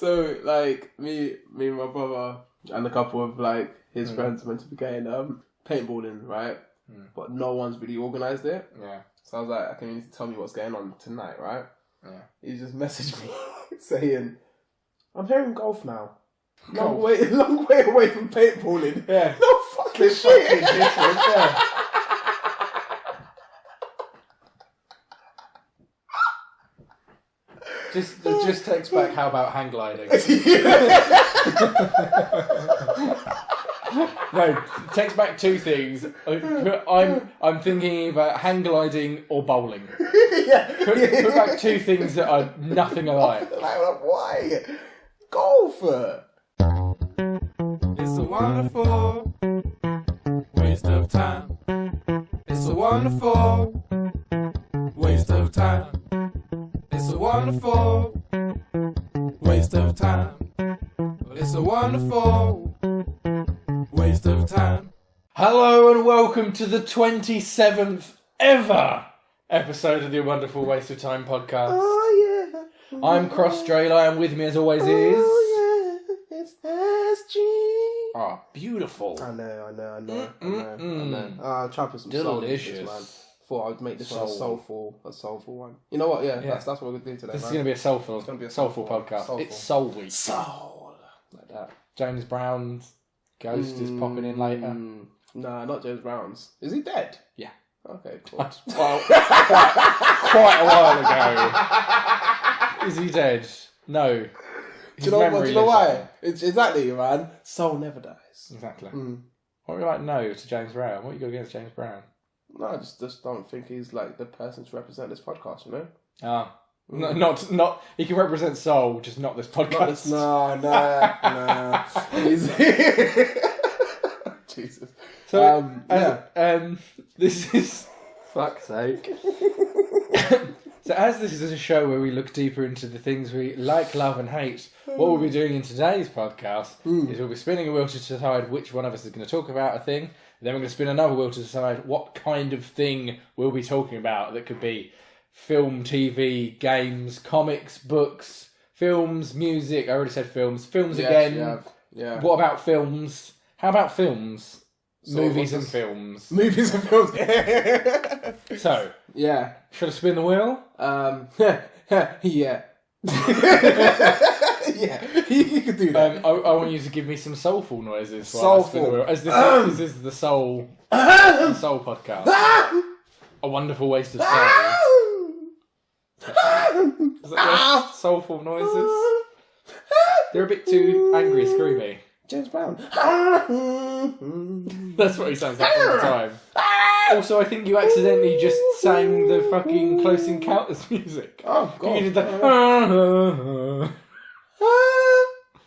So, like, me and my brother and a couple of, like, his friends meant to be going paintballing, right? But no one's really organised it. Yeah. So I was like, okay, you need to tell me what's going on tonight, right? Yeah. He just messaged me saying, I'm hearing golf now. Golf. Long way away from paintballing. Yeah. No fucking shit. Fucking different, yeah. Just text back, how about hang gliding? No, text back two things. I'm thinking about hang gliding or bowling. Put back two things that are nothing alike. Like, why? Golf. It's a wonderful waste of time. It's a wonderful waste of time. It's a wonderful waste of time. It's a wonderful waste of time. Hello and welcome to the 27th ever episode of the Wonderful Waste of Time podcast. Oh, yeah. I'm Kross and with me as always is... Oh, yeah. It's SG. Oh, beautiful. I know. I'll try to put some soul in this, man. Thought I'd make this one a soulful one. You know what? Yeah. That's what we're going to do today, This man. is going to be a soulful, It's gonna be a soulful soulful podcast. soulful. It's Soul Week. Soul. Like that. James Brown's ghost is popping in later. Nah, not James Brown's. Is he dead? Yeah. Okay, cool. Well, quite a while ago. Is he dead? No. Do you know why? It's exactly, man. Soul never dies. Exactly. What are you like no to James Brown? What you got against James Brown? No, I just don't think he's like the person to represent this podcast, you know? Ah. No, not. He can represent soul, just not this podcast. No. He's Jesus. So, this is fuck's sake. So, as this is a show where we look deeper into the things we like, love, and hate, what we'll be doing in today's podcast is we'll be spinning a wheel to decide which one of us is going to talk about a thing. Then we're going to spin another wheel to decide what kind of thing we'll be talking about. That could be film, TV, games, comics, books, films, music. I already said films. Films again. Yeah. What about films? How about films? So Movies and films. Movies and films. So, yeah. should I spin the wheel? Yeah. Yeah, you could do that. I want you to give me some soulful noises. Soulful. As this is the soul podcast. A wonderful waste of time. Is that soulful noises? They're a bit too angry, screamy. James Brown. That's what he sounds like all the time. Also, I think you accidentally just sang the fucking Close Encounters music. Oh, God. You did the...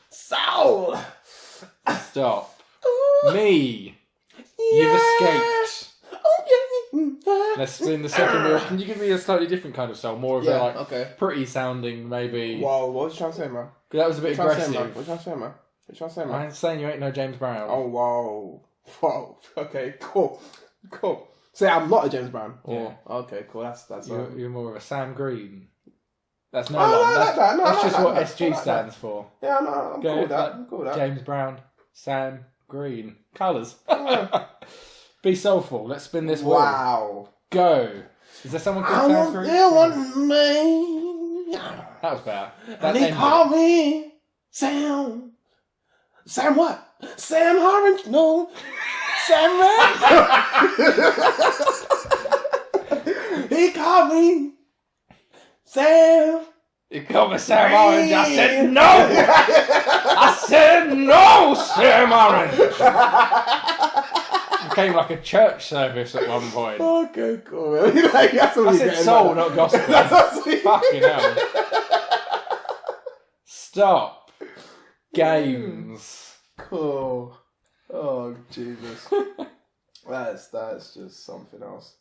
Soul! Stop. Me. You've escaped. Let's spin the second wheel. Can you give me a slightly different kind of soul? More of a pretty sounding, maybe. Whoa, what was you trying to say, man? Because that was a bit aggressive. What you trying to say, man? I'm saying you ain't no James Brown. Oh, whoa. Okay, cool. Say I'm not a James Brown. Yeah. Okay, cool. That's You're more of a Sam Green. That's no I one. like that. No, That's I just like what that. SG I like stands for. Yeah, no, I'm cool with that. James Brown, Sam Green. Colours. Be soulful. Let's spin this wheel. Wow. Go. Is there someone called Sam Green? That was better. And he called me Sam. Sam what? Sam Orange? No. Sam Red. He called me Sam. He called me Sam Orange. I said no. I said no, Sam Orange. Became like a church service at one point. Okay, cool. That's I said soul, not gospel. Fucking hell. Stop. Games. Cool. Oh, Jesus. That's just something else.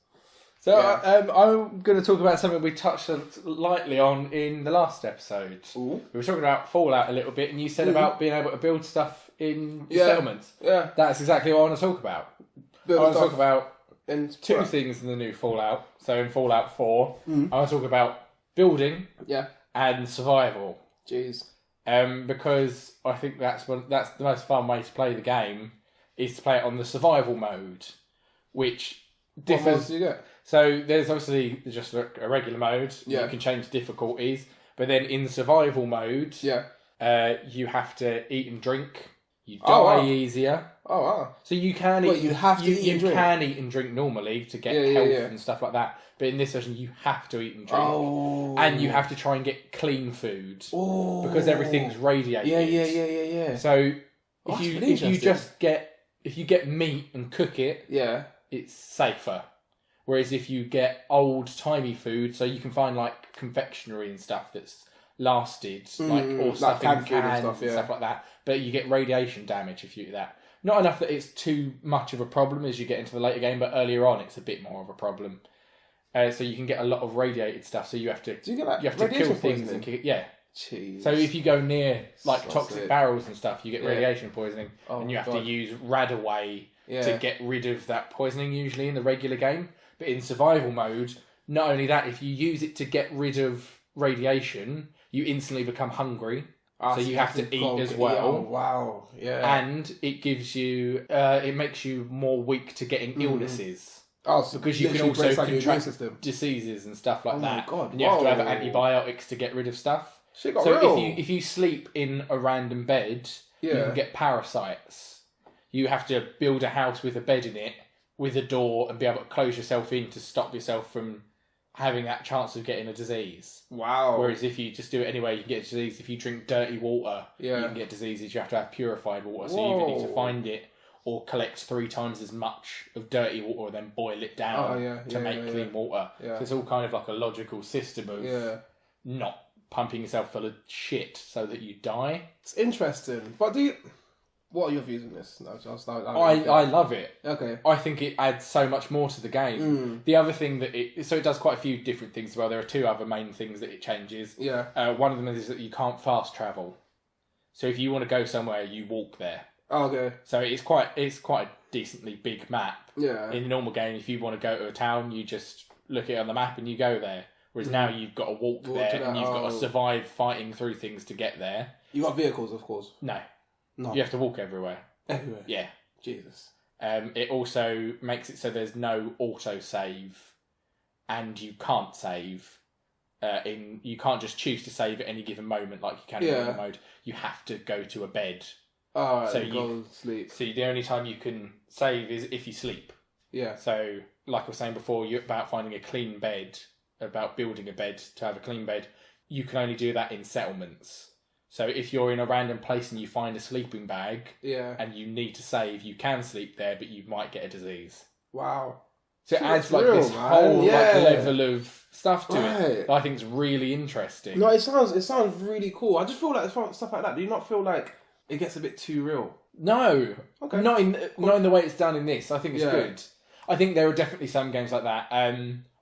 So, I'm going to talk about something we touched lightly on in the last episode. Ooh. We were talking about Fallout a little bit, and you said about being able to build stuff in settlements. Yeah. That's exactly what I want to talk about. I want to talk about two things in the new Fallout. So, in Fallout 4, I want to talk about building and survival. Jeez. Because I think that's the most fun way to play the game is to play it on the survival mode, which differs. What modes do you get? So there's obviously just a regular mode. Yeah. You can change difficulties, but then in survival mode, you have to eat and drink. You die easier. Oh wow! So you can eat. You have to eat and drink. You can eat and drink normally to get health and stuff like that. But in this version, you have to eat and drink, and you have to try and get clean food because everything's radiated. Yeah. So if you get meat and cook it, it's safer. Whereas if you get old timey food, so you can find like confectionery and stuff that's lasted, or stuff in cans and stuff like that. But you get radiation damage if you do that. Not enough that it's too much of a problem as you get into the later game, but earlier on it's a bit more of a problem. So you can get a lot of radiated stuff. So you have to kill things and kill it. Yeah. Jeez. So if you go near like toxic barrels and stuff, you get radiation poisoning, and you have to use Radaway to get rid of that poisoning. Usually in the regular game, but in survival mode, not only that, if you use it to get rid of radiation, you instantly become hungry. So you have to eat as well. Oh, wow. Yeah. And it gives you, it makes you more weak to getting illnesses. Oh, so because you can also contract diseases and stuff like that. Oh my god! And you have to have antibiotics to get rid of stuff. If you sleep in a random bed, you can get parasites. You have to build a house with a bed in it, with a door, and be able to close yourself in to stop yourself from having that chance of getting a disease. Wow. Whereas if you just do it anyway, you can get a disease. If you drink dirty water, you can get diseases. You have to have purified water, so you either need to find it or collect 3 times as much of dirty water and then boil it down to make clean water. Yeah. So it's all kind of like a logical system of not pumping yourself full of shit so that you die. It's interesting. But what are your views on this? I love it. Okay. I think it adds so much more to the game. The other thing that it does quite a few different things as well. There are 2 other main things that it changes. Yeah. One of them is that you can't fast travel. So if you want to go somewhere, you walk there. Oh, okay. So it's quite a decently big map. Yeah. In the normal game, if you want to go to a town, you just look at it on the map and you go there. Whereas now you've got to walk there and you've got to survive fighting through things to get there. You got vehicles, of course. No. You have to walk everywhere. Everywhere? Yeah. Jesus. It also makes it so there's no auto-save and you can't save. You can't just choose to save at any given moment like you can in normal mode. You have to go to a bed. Oh, so you go sleep. So the only time you can save is if you sleep. Yeah. So, like I was saying before, about finding a clean bed, about building a bed to have a clean bed, you can only do that in settlements. So if you're in a random place and you find a sleeping bag, and you need to save, you can sleep there, but you might get a disease. Wow. So it adds this whole level of stuff to it that I think is really interesting. No, it sounds really cool. I just feel like stuff like that. Do you not feel like it gets a bit too real? No. Okay. Not in the way it's done in this. I think it's good. I think there are definitely some games like that.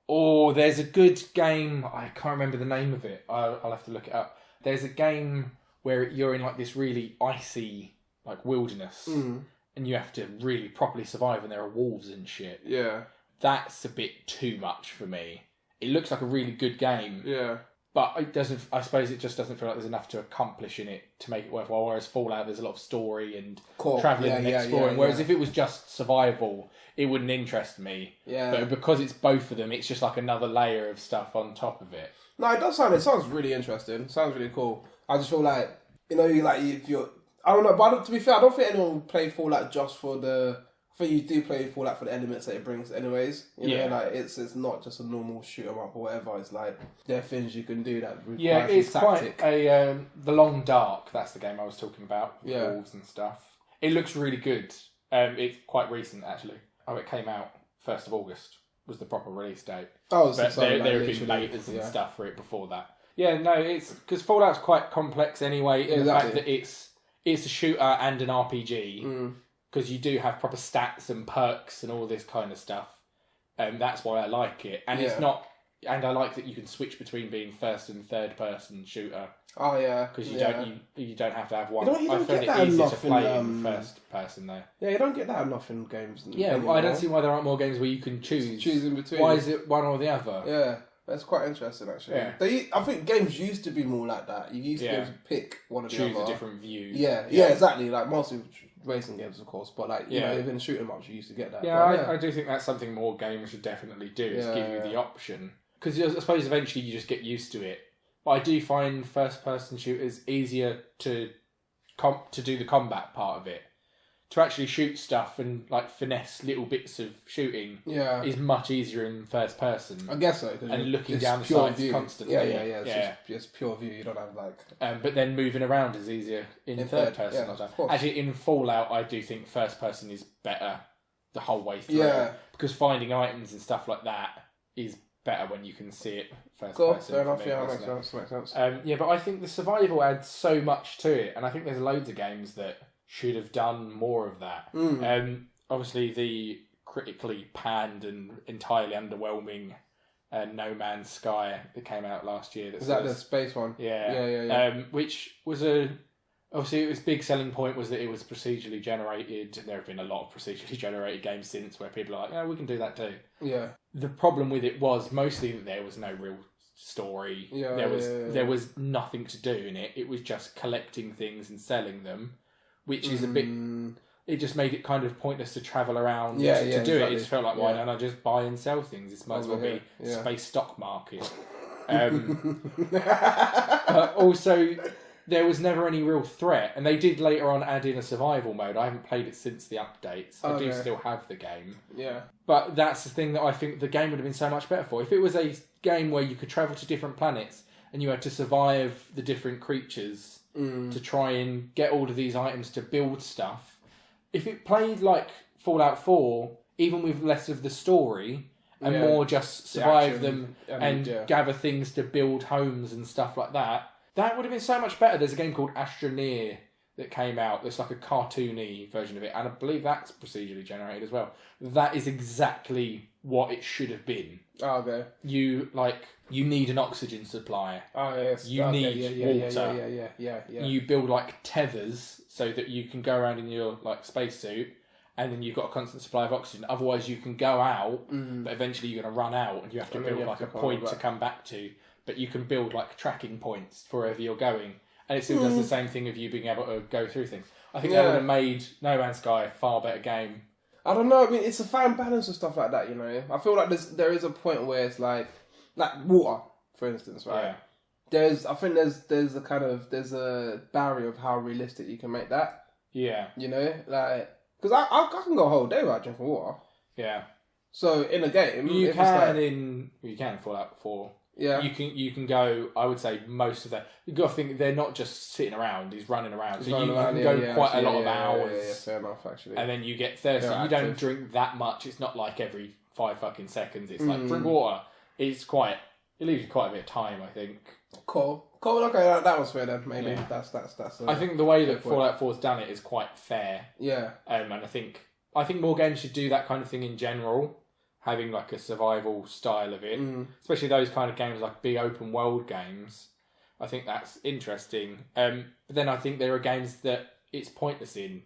There's a good game. I can't remember the name of it. I'll have to look it up. There's a game where you're in like this really icy like wilderness, and you have to really properly survive, and there are wolves and shit. Yeah. That's a bit too much for me. It looks like a really good game. Yeah. But it doesn't. I suppose it just doesn't feel like there's enough to accomplish in it to make it worthwhile. Whereas Fallout, there's a lot of story and travelling and exploring. Whereas if it was just survival, it wouldn't interest me. Yeah. But because it's both of them, it's just like another layer of stuff on top of it. No, it sounds really interesting. It sounds really cool. I just feel like, if you're, I don't know, but to be fair, I don't think anyone would play Fallout just for I think you do play Fallout for the elements that it brings anyways. You know, like it's not just a normal shoot 'em up or whatever. It's like there are things you can do that require it's tactic. Quite a The Long Dark. That's the game I was talking about. With wolves and stuff. It looks really good. It's quite recent actually. Oh, it came out 1st of August was the proper release date. Oh, but there have been laters and stuff for it before that. Yeah, no, it's because Fallout's quite complex anyway. In the fact that it's a shooter and an RPG. Because you do have proper stats and perks and all this kind of stuff. That's why I like it. And it's not... And I like that you can switch between being first and third person shooter. Oh, yeah. Because you don't have to have one. You don't I get find that it easier enough to play in first person though. Yeah, you don't get that enough in games. Yeah, I don't see why there aren't more games where you can choose. Choose in between. Why is it one or the other? Yeah. That's quite interesting, actually. Yeah. I think games used to be more like that. You used to be able to pick one of the other. Choose a different view. Yeah, exactly. Like mostly racing games, of course, but like you know, even shooting ups, you used to get that. Yeah, but, I do think that's something more games should definitely do. Is give you the option, because I suppose eventually you just get used to it. But I do find first-person shooters easier to do the combat part of it. To actually shoot stuff and like finesse little bits of shooting is much easier in first person. I guess so. And looking down the sides constantly. Yeah. It's just pure view. You don't have like. But then moving around is easier in third person. Actually, in Fallout, I do think first person is better the whole way through. Yeah. Because finding items and stuff like that is better when you can see it first person. Fair enough. Yeah, makes sense. But I think the survival adds so much to it, and I think there's loads of games that should have done more of that. Obviously, the critically panned and entirely underwhelming No Man's Sky that came out last year. Is that the space one? Yeah. Which was obviously its big selling point was that it was procedurally generated. There have been a lot of procedurally generated games since where people are like, we can do that too. Yeah. The problem with it was mostly that there was no real story. There was nothing to do in it. It was just collecting things and selling them. Which is a bit... It just made it kind of pointless to travel around to do exactly. It. It just felt like, why don't I just buy and sell things? This might as well be space stock market. But also, there was never any real threat. And they did later on add in a survival mode. I haven't played it since the updates. I do still have the game. Yeah. But that's the thing that I think the game would have been so much better for. If it was a game where you could travel to different planets and you had to survive the different creatures... to try and get all of these items to build stuff. If it played like Fallout 4, even with less of the story and more just survive them and gather things to build homes and stuff like that, that would have been so much better. There's a game called Astroneer that came out that's like a cartoony version of it, and I believe that's procedurally generated as well. That is exactly what it should have been. Oh, okay. You need an oxygen supply. Oh, yes. You need water. Yeah. You build like tethers so that you can go around in your like spacesuit, and then you've got a constant supply of oxygen. Otherwise, you can go out, but eventually you're going to run out, and you have to build like a point to come back to. But you can build like tracking points for wherever you're going, and it still does the same thing of you being able to go through things. I think that would have made No Man's Sky a far better game. I don't know. I mean, it's a fine balance and stuff like that. You know, I feel like there is a point where it's like water, for instance, right? Yeah. I think there's a barrier of how realistic you can make that. Yeah. You know, like because I can go a whole day without drinking water. Yeah. So in a game, you can in Fallout 4. Yeah. You can go. I would say most of that. You got to think they're not just sitting around. He's running around. So you can go quite a lot of hours. Yeah, fair enough, actually. And then you get thirsty. You don't drink that much. It's not like every 5 fucking seconds. It's like drink water. It leaves you quite a bit of time, I think. Cool. Okay, that was fair then. Maybe that's. I think the way that Fallout 4's done it is quite fair. Yeah. And I think more games should do that kind of thing in general. Having like a survival style of it, especially those kind of games like big open world games. I think that's interesting. But then I think there are games that it's pointless in,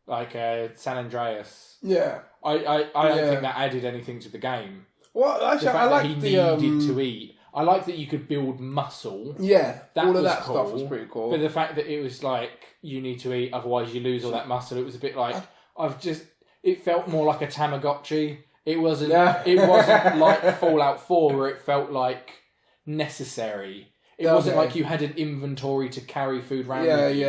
like San Andreas. Yeah, I don't think that added anything to the game. Well, actually, I like he needed to eat. I like that you could build muscle. Yeah, all of that stuff was pretty cool. But the fact that it was like you need to eat, otherwise you lose all that muscle. It was a bit like it felt more like a Tamagotchi. It wasn't like Fallout 4 where it felt like necessary. It wasn't like you had an inventory to carry food around with you.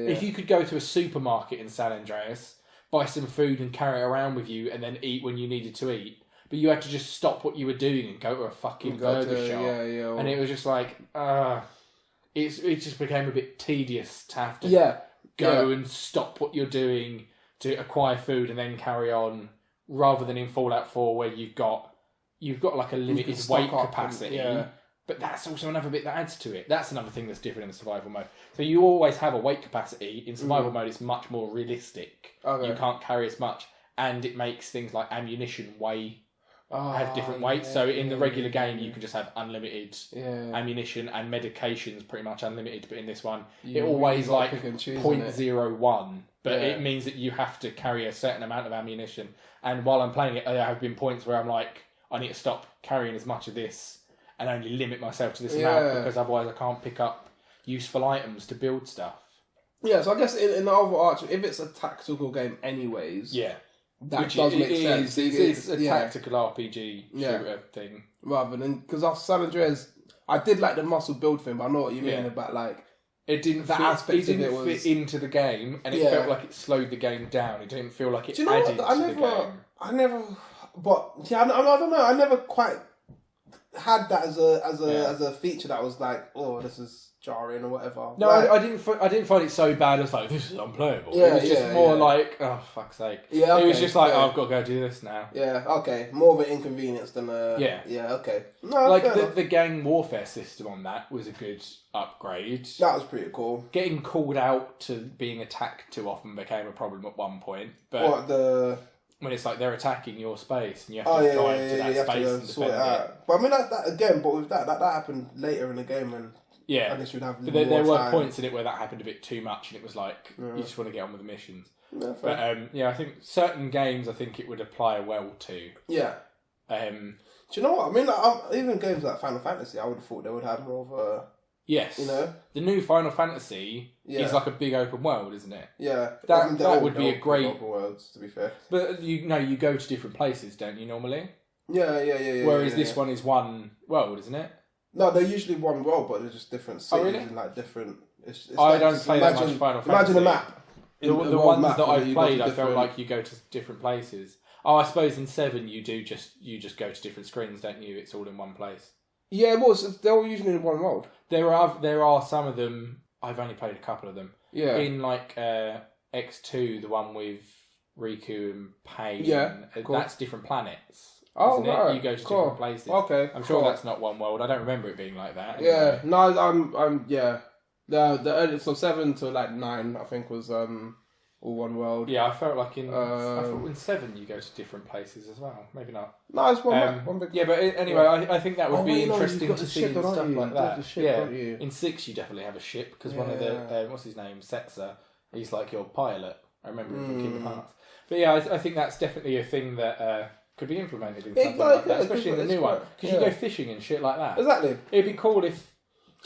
If you could go to a supermarket in San Andreas, buy some food and carry it around with you and then eat when you needed to eat, but you had to just stop what you were doing and go to a fucking burger shop. And it was just like, it just became a bit tedious to have to go and stop what you're doing to acquire food and then carry on. Rather than in Fallout 4 where you've got like a limited weight capacity, but that's also another bit that adds to it. That's another thing that's different in the survival mode. So you always have a weight capacity. In survival mode, it's much more realistic. Okay. You can't carry as much, and it makes things like ammunition have different weights. So in the regular game, you can just have unlimited ammunition and medications, pretty much unlimited. But in this one, it always like 0.01. But it means that you have to carry a certain amount of ammunition. And while I'm playing it, there have been points where I'm like, I need to stop carrying as much of this and only limit myself to this amount because otherwise I can't pick up useful items to build stuff. Yeah, so I guess in the overarching, if it's a tactical game anyways, that does make sense. It's a tactical RPG shooter thing. Rather than, because San Andreas, I did like the muscle build thing, but I know what you mean about like, it didn't fit into the game, and it felt like it slowed the game down. It didn't feel like it added to the game. I don't know. I never quite had that as a feature that was like, oh, this is jarring or whatever. No, like, I didn't find it so bad as like this is unplayable. It was just more like, oh fuck's sake. Yeah, okay, it was just like, oh, I've got to go do this now. Yeah, okay, more of an inconvenience than okay. No, like the gang warfare system on that was a good upgrade. That was pretty cool. Getting called out to being attacked too often became a problem at one point. But when it's like they're attacking your space and you have to drive to that space and defend it. But I mean that again. But with that happened later in the game when. I guess you'd have. But there were points in it where that happened a bit too much, and it was like you just want to get on with the missions. Yeah, but I think certain games, I think it would apply well to. Yeah. Do you know what I mean? Like, even games like Final Fantasy, I would have thought they would have more of a. Yes. You know, the new Final Fantasy is like a big open world, isn't it? Yeah. That would be a great open worlds, to be fair. But you go to different places, don't you normally? Yeah. Whereas this one is one world, isn't it? No, they're usually one world, but they're just different cities and like different. It's I like don't play that much Final Fantasy. Imagine a map. The ones that I've played, I felt like you go to different places. Oh, I suppose in 7 you just go to different screens, don't you? It's all in one place. Yeah, well, they're all usually in one world. There are some of them. I've only played a couple of them. Yeah. In like X2, the one with Riku and Pain. Yeah. Cool. That's different planets. Oh, isn't right. it? You go to different places. Okay. I'm sure that's not one world. I don't remember it being like that. Anyway. Yeah. No, I'm yeah. The early, so 7 to like 9, I think was all one world. Yeah, I felt like in 7 you go to different places as well. Maybe not. No, it's one big. Yeah, but anyway, I think that would be interesting to see and stuff like that. Ship, in 6 you definitely have a ship because one of the what's his name, Setzer, he's like your pilot. I remember him from Kingdom Hearts. But yeah, I think that's definitely a thing that could be implemented in something like that, especially in the new one because you go fishing and shit like that. Exactly. It'd be cool if.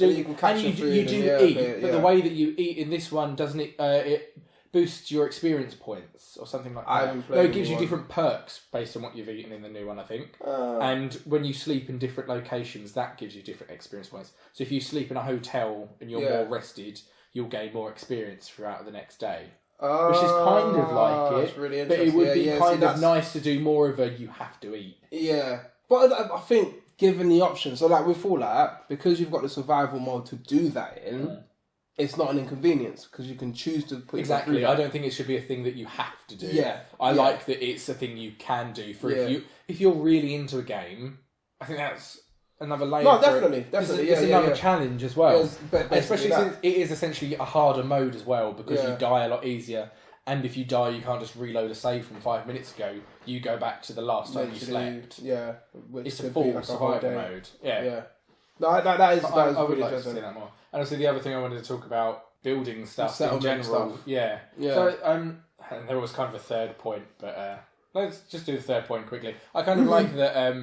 You can catch you do eat, but the way that you eat in this one doesn't it boosts your experience points or something like that. No, it gives you different perks based on what you've eaten in the new one, I think. And when you sleep in different locations, that gives you different experience points. So if you sleep in a hotel and you're more rested, you'll gain more experience throughout the next day. Which is kind of like it, really but it would be kind of nice to do more of a you have to eat. Yeah, but I think given the option, so like with Fallout, because you've got the survival mode to do that in, it's not an inconvenience because you can choose to put exactly. I don't think it should be a thing that you have to do. Yeah, I like that it's a thing you can do for if you're really into a game. I think that's another layer. No, definitely. It's another challenge as well, especially since it is essentially a harder mode as well because you die a lot easier. And if you die, you can't just reload a save from 5 minutes ago. You go back to the last time you slept. Yeah, it's a full survival mode. Yeah. No, that is I would really like to see that more. And also the other thing I wanted to talk about building stuff in general. Stuff. Yeah. So and there was kind of a third point, but let's just do the third point quickly. I kind of like that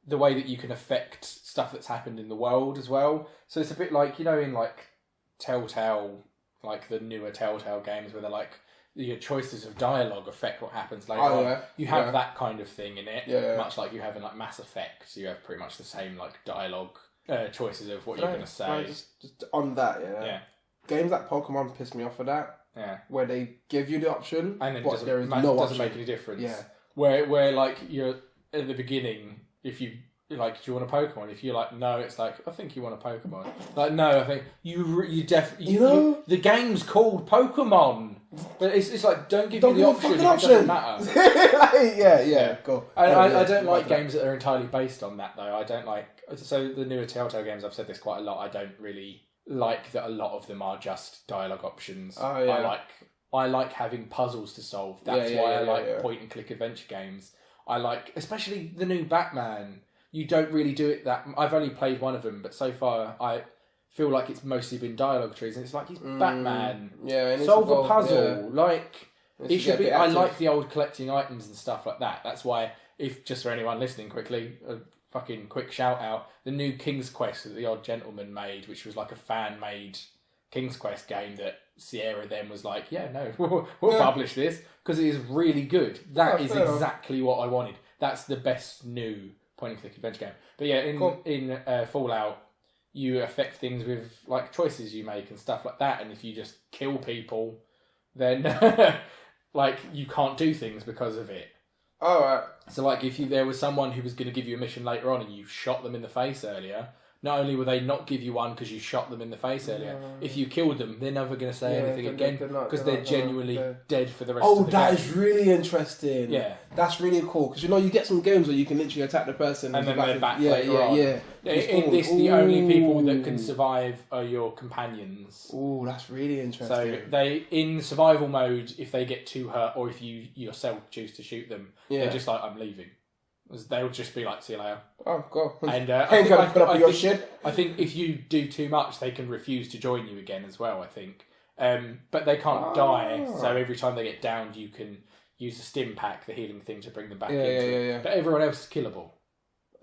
the way that you can affect stuff that's happened in the world as well. So it's a bit like in like Telltale, like the newer Telltale games where they're like. Your choices of dialogue affect what happens later on. Yeah. You have that kind of thing in it, much like you have in like Mass Effect. So you have pretty much the same like dialogue choices of what you're going to say. Just on that, games like Pokemon piss me off for that. Yeah, where they give you the option, and then doesn't make any difference. Yeah, where like you're at the beginning, if you. Like, do you want a Pokemon? If you're like, no, it's like, I think you want a Pokemon. Like, no, I think you definitely. The game's called Pokemon, but it's like, don't give you the option. It doesn't matter. yeah, cool. I don't like games that are entirely based on that though. I don't like. So the newer Telltale games, I've said this quite a lot. I don't really like that. A lot of them are just dialogue options. Oh yeah. I like having puzzles to solve. That's why I like point and click adventure games. I like, especially the new Batman. You don't really do it that... I've only played one of them, but so far I feel like it's mostly been dialogue trees, and it's like, he's Batman. Yeah, solve a puzzle. Yeah. Like, it should be... I like the old collecting items and stuff like that. That's why if just for anyone listening quickly, a fucking quick shout out, the new King's Quest that the Odd Gentleman made, which was like a fan-made King's Quest game that Sierra then was like, yeah, no, we'll publish this because it is really good. That is exactly what I wanted. That's the best new point-and-click adventure game. But yeah, in Fallout, you affect things with like choices you make and stuff like that. And if you just kill people, then like you can't do things because of it. All right. So like if there was someone who was going to give you a mission later on and you shot them in the face earlier, not only will they not give you one because you shot them in the face earlier, if you killed them, they're never going to say anything again because they're genuinely dead for the rest of the game. Oh, that is really interesting. Yeah. That's really cool because you get some games where you can literally attack the person and then they're back later on. Yeah. In this, the only people that can survive are your companions. Oh, that's really interesting. So they, in survival mode, if they get too hurt or if you yourself choose to shoot them, they're just like, I'm leaving. They'll just be like, see you later. Oh, God. And I think if you do too much, they can refuse to join you again as well, I think. But they can't die, so every time they get downed, you can use a stim pack, the healing thing, to bring them back into it. But everyone else is killable.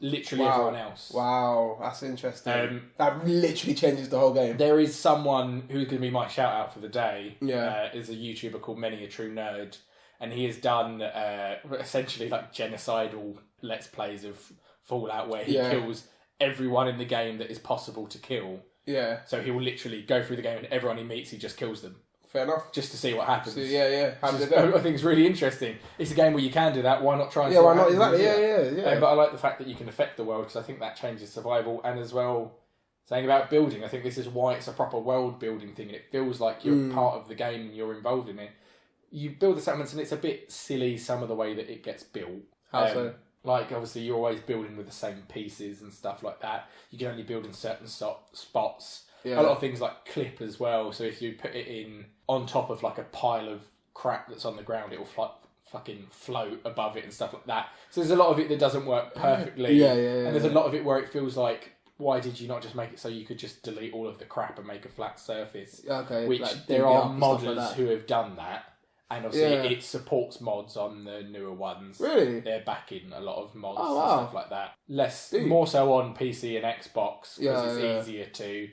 Literally everyone else. Wow, that's interesting. That literally changes the whole game. There is someone who's going to be my shout out for the day. Yeah. Is a YouTuber called Many a True Nerd. And he has done essentially like genocidal Let's Plays of Fallout where he kills everyone in the game that is possible to kill. Yeah. So he will literally go through the game and everyone he meets, he just kills them. Fair enough. Just to see what happens. So, yeah. I think it's really interesting. It's a game where you can do that. Why not try and see what happens? Exactly. Yeah. But I like the fact that you can affect the world because I think that changes survival. And as well, saying about building, I think this is why it's a proper world building thing. And it feels like you're part of the game and you're involved in it. You build the settlements and it's a bit silly some of the way that it gets built. How so? Like, obviously, you're always building with the same pieces and stuff like that. You can only build in certain spots. Yeah. A lot of things like clip as well. So if you put it in on top of like a pile of crap that's on the ground, it will fucking float above it and stuff like that. So there's a lot of it that doesn't work perfectly. And there's a lot of it where it feels like, why did you not just make it so you could just delete all of the crap and make a flat surface? Okay. Which like, there are modders who have done that. And obviously it supports mods on the newer ones. Really? They're backing a lot of mods and stuff like that. More so on PC and Xbox because it's easier to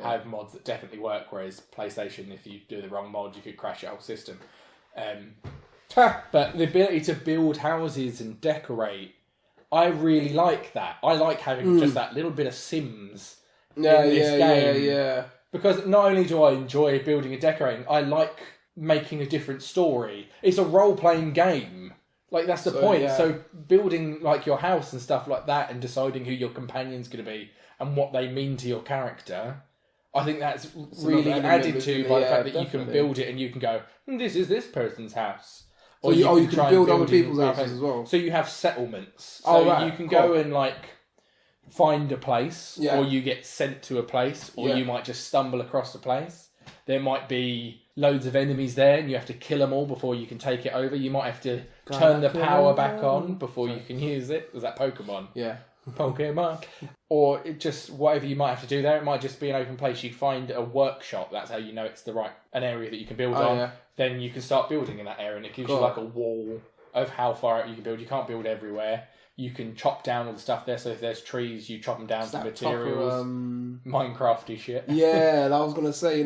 have mods that definitely work, whereas PlayStation, if you do the wrong mod, you could crash your whole system. But the ability to build houses and decorate, I really like that. I like having just that little bit of Sims in this game. Yeah. Because not only do I enjoy building and decorating, I like making a different story. It's a role-playing game. Like, that's the point. Yeah. So building like your house and stuff like that and deciding who your companion's going to be and what they mean to your character, I think that's really added to by the fact that you can build it and you can go, this is this person's house. Or you can build other people's houses as well. So you have settlements. So you can go and like find a place, or you get sent to a place, or you might just stumble across a place. There might be loads of enemies there and you have to kill them all before you can take it over. You might have to turn the power back on before you can use it. Was that Pokemon? Yeah. Pokemon. Or it just whatever you might have to do there. It might just be an open place. You find a workshop. That's how you know it's an area that you can build on. Yeah. Then you can start building in that area and it gives you like a wall of how far out you can build. You can't build everywhere. You can chop down all the stuff there. So if there's trees, you chop them down to materials. Minecrafty shit. Yeah, I was gonna say,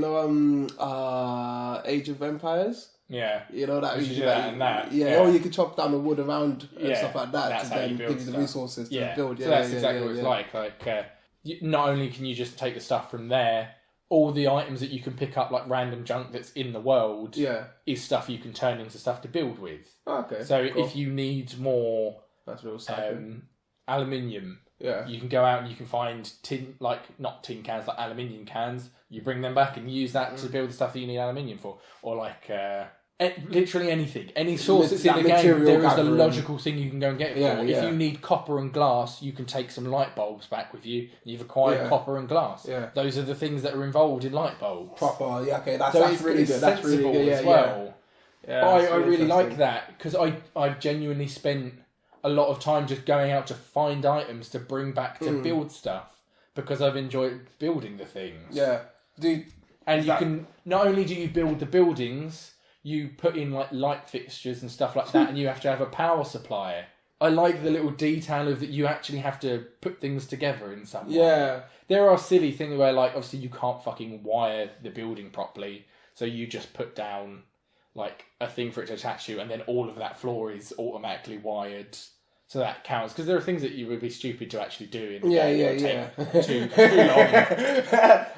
Age of Empires. Yeah, that you do that and that. Yeah, or you can chop down the wood around and stuff like that to then give you the resources to build. So that's exactly what it's like. Like, not only can you just take the stuff from there, all the items that you can pick up, like random junk that's in the world, is stuff you can turn into stuff to build with. Okay. So if you need more. That's real sad. Aluminium. Yeah. You can go out and you can find not tin cans, like aluminium cans. You bring them back and use that to build the stuff that you need aluminium for. Or like literally anything. Any source that's in the game, there is the logical thing you can go and get it for. If you need copper and glass, you can take some light bulbs back with you. You've acquired copper and glass. Yeah. Those are the things that are involved in light bulbs. Proper, okay, that's really good. That's really good as well. Yeah, I really like that because I genuinely spent a lot of time just going out to find items to bring back to build stuff because I've enjoyed building the things. Yeah. Can not only do you build the buildings, you put in like light fixtures and stuff like that and you have to have a power supply I like the little detail of that you actually have to put things together in some way. Yeah. There are silly things where, like, obviously you can't fucking wire the building properly, so you just put down, like, a thing for it to attach to, and then all of that floor is automatically wired, so that counts. Because there are things that you would be stupid to actually do in the game. Yeah. Too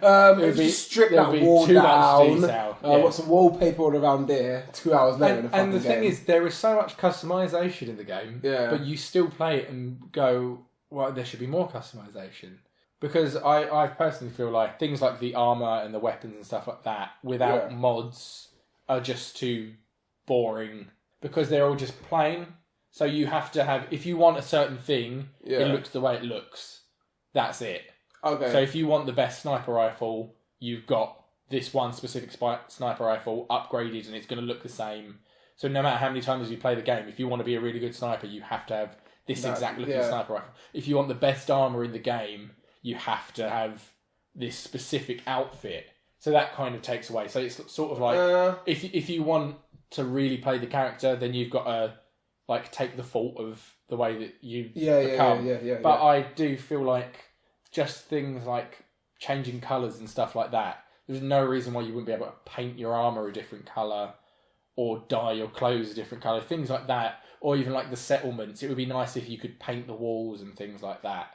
long. Just strip that wall too down. much detail. Got some wallpaper all around there. 2 hours later, and the thing is, there is so much customization in the game, but you still play it and go, well, there should be more customization. Because I personally feel like things like the armour and the weapons and stuff like that, without mods, are just too boring. Because they're all just plain. So you have to have... If you want a certain thing, it looks the way it looks. That's it. Okay. So if you want the best sniper rifle, you've got this one specific sniper rifle upgraded and it's going to look the same. So no matter how many times you play the game, if you want to be a really good sniper, you have to have this exact looking sniper rifle. If you want the best armour in the game... you have to have this specific outfit. So that kind of takes away. So it's sort of like, if you want to really play the character, then you've got to like take the fault of the way that you become. But I do feel like just things like changing colours and stuff like that, there's no reason why you wouldn't be able to paint your armour a different colour or dye your clothes a different colour, things like that. Or even like the settlements. It would be nice if you could paint the walls and things like that.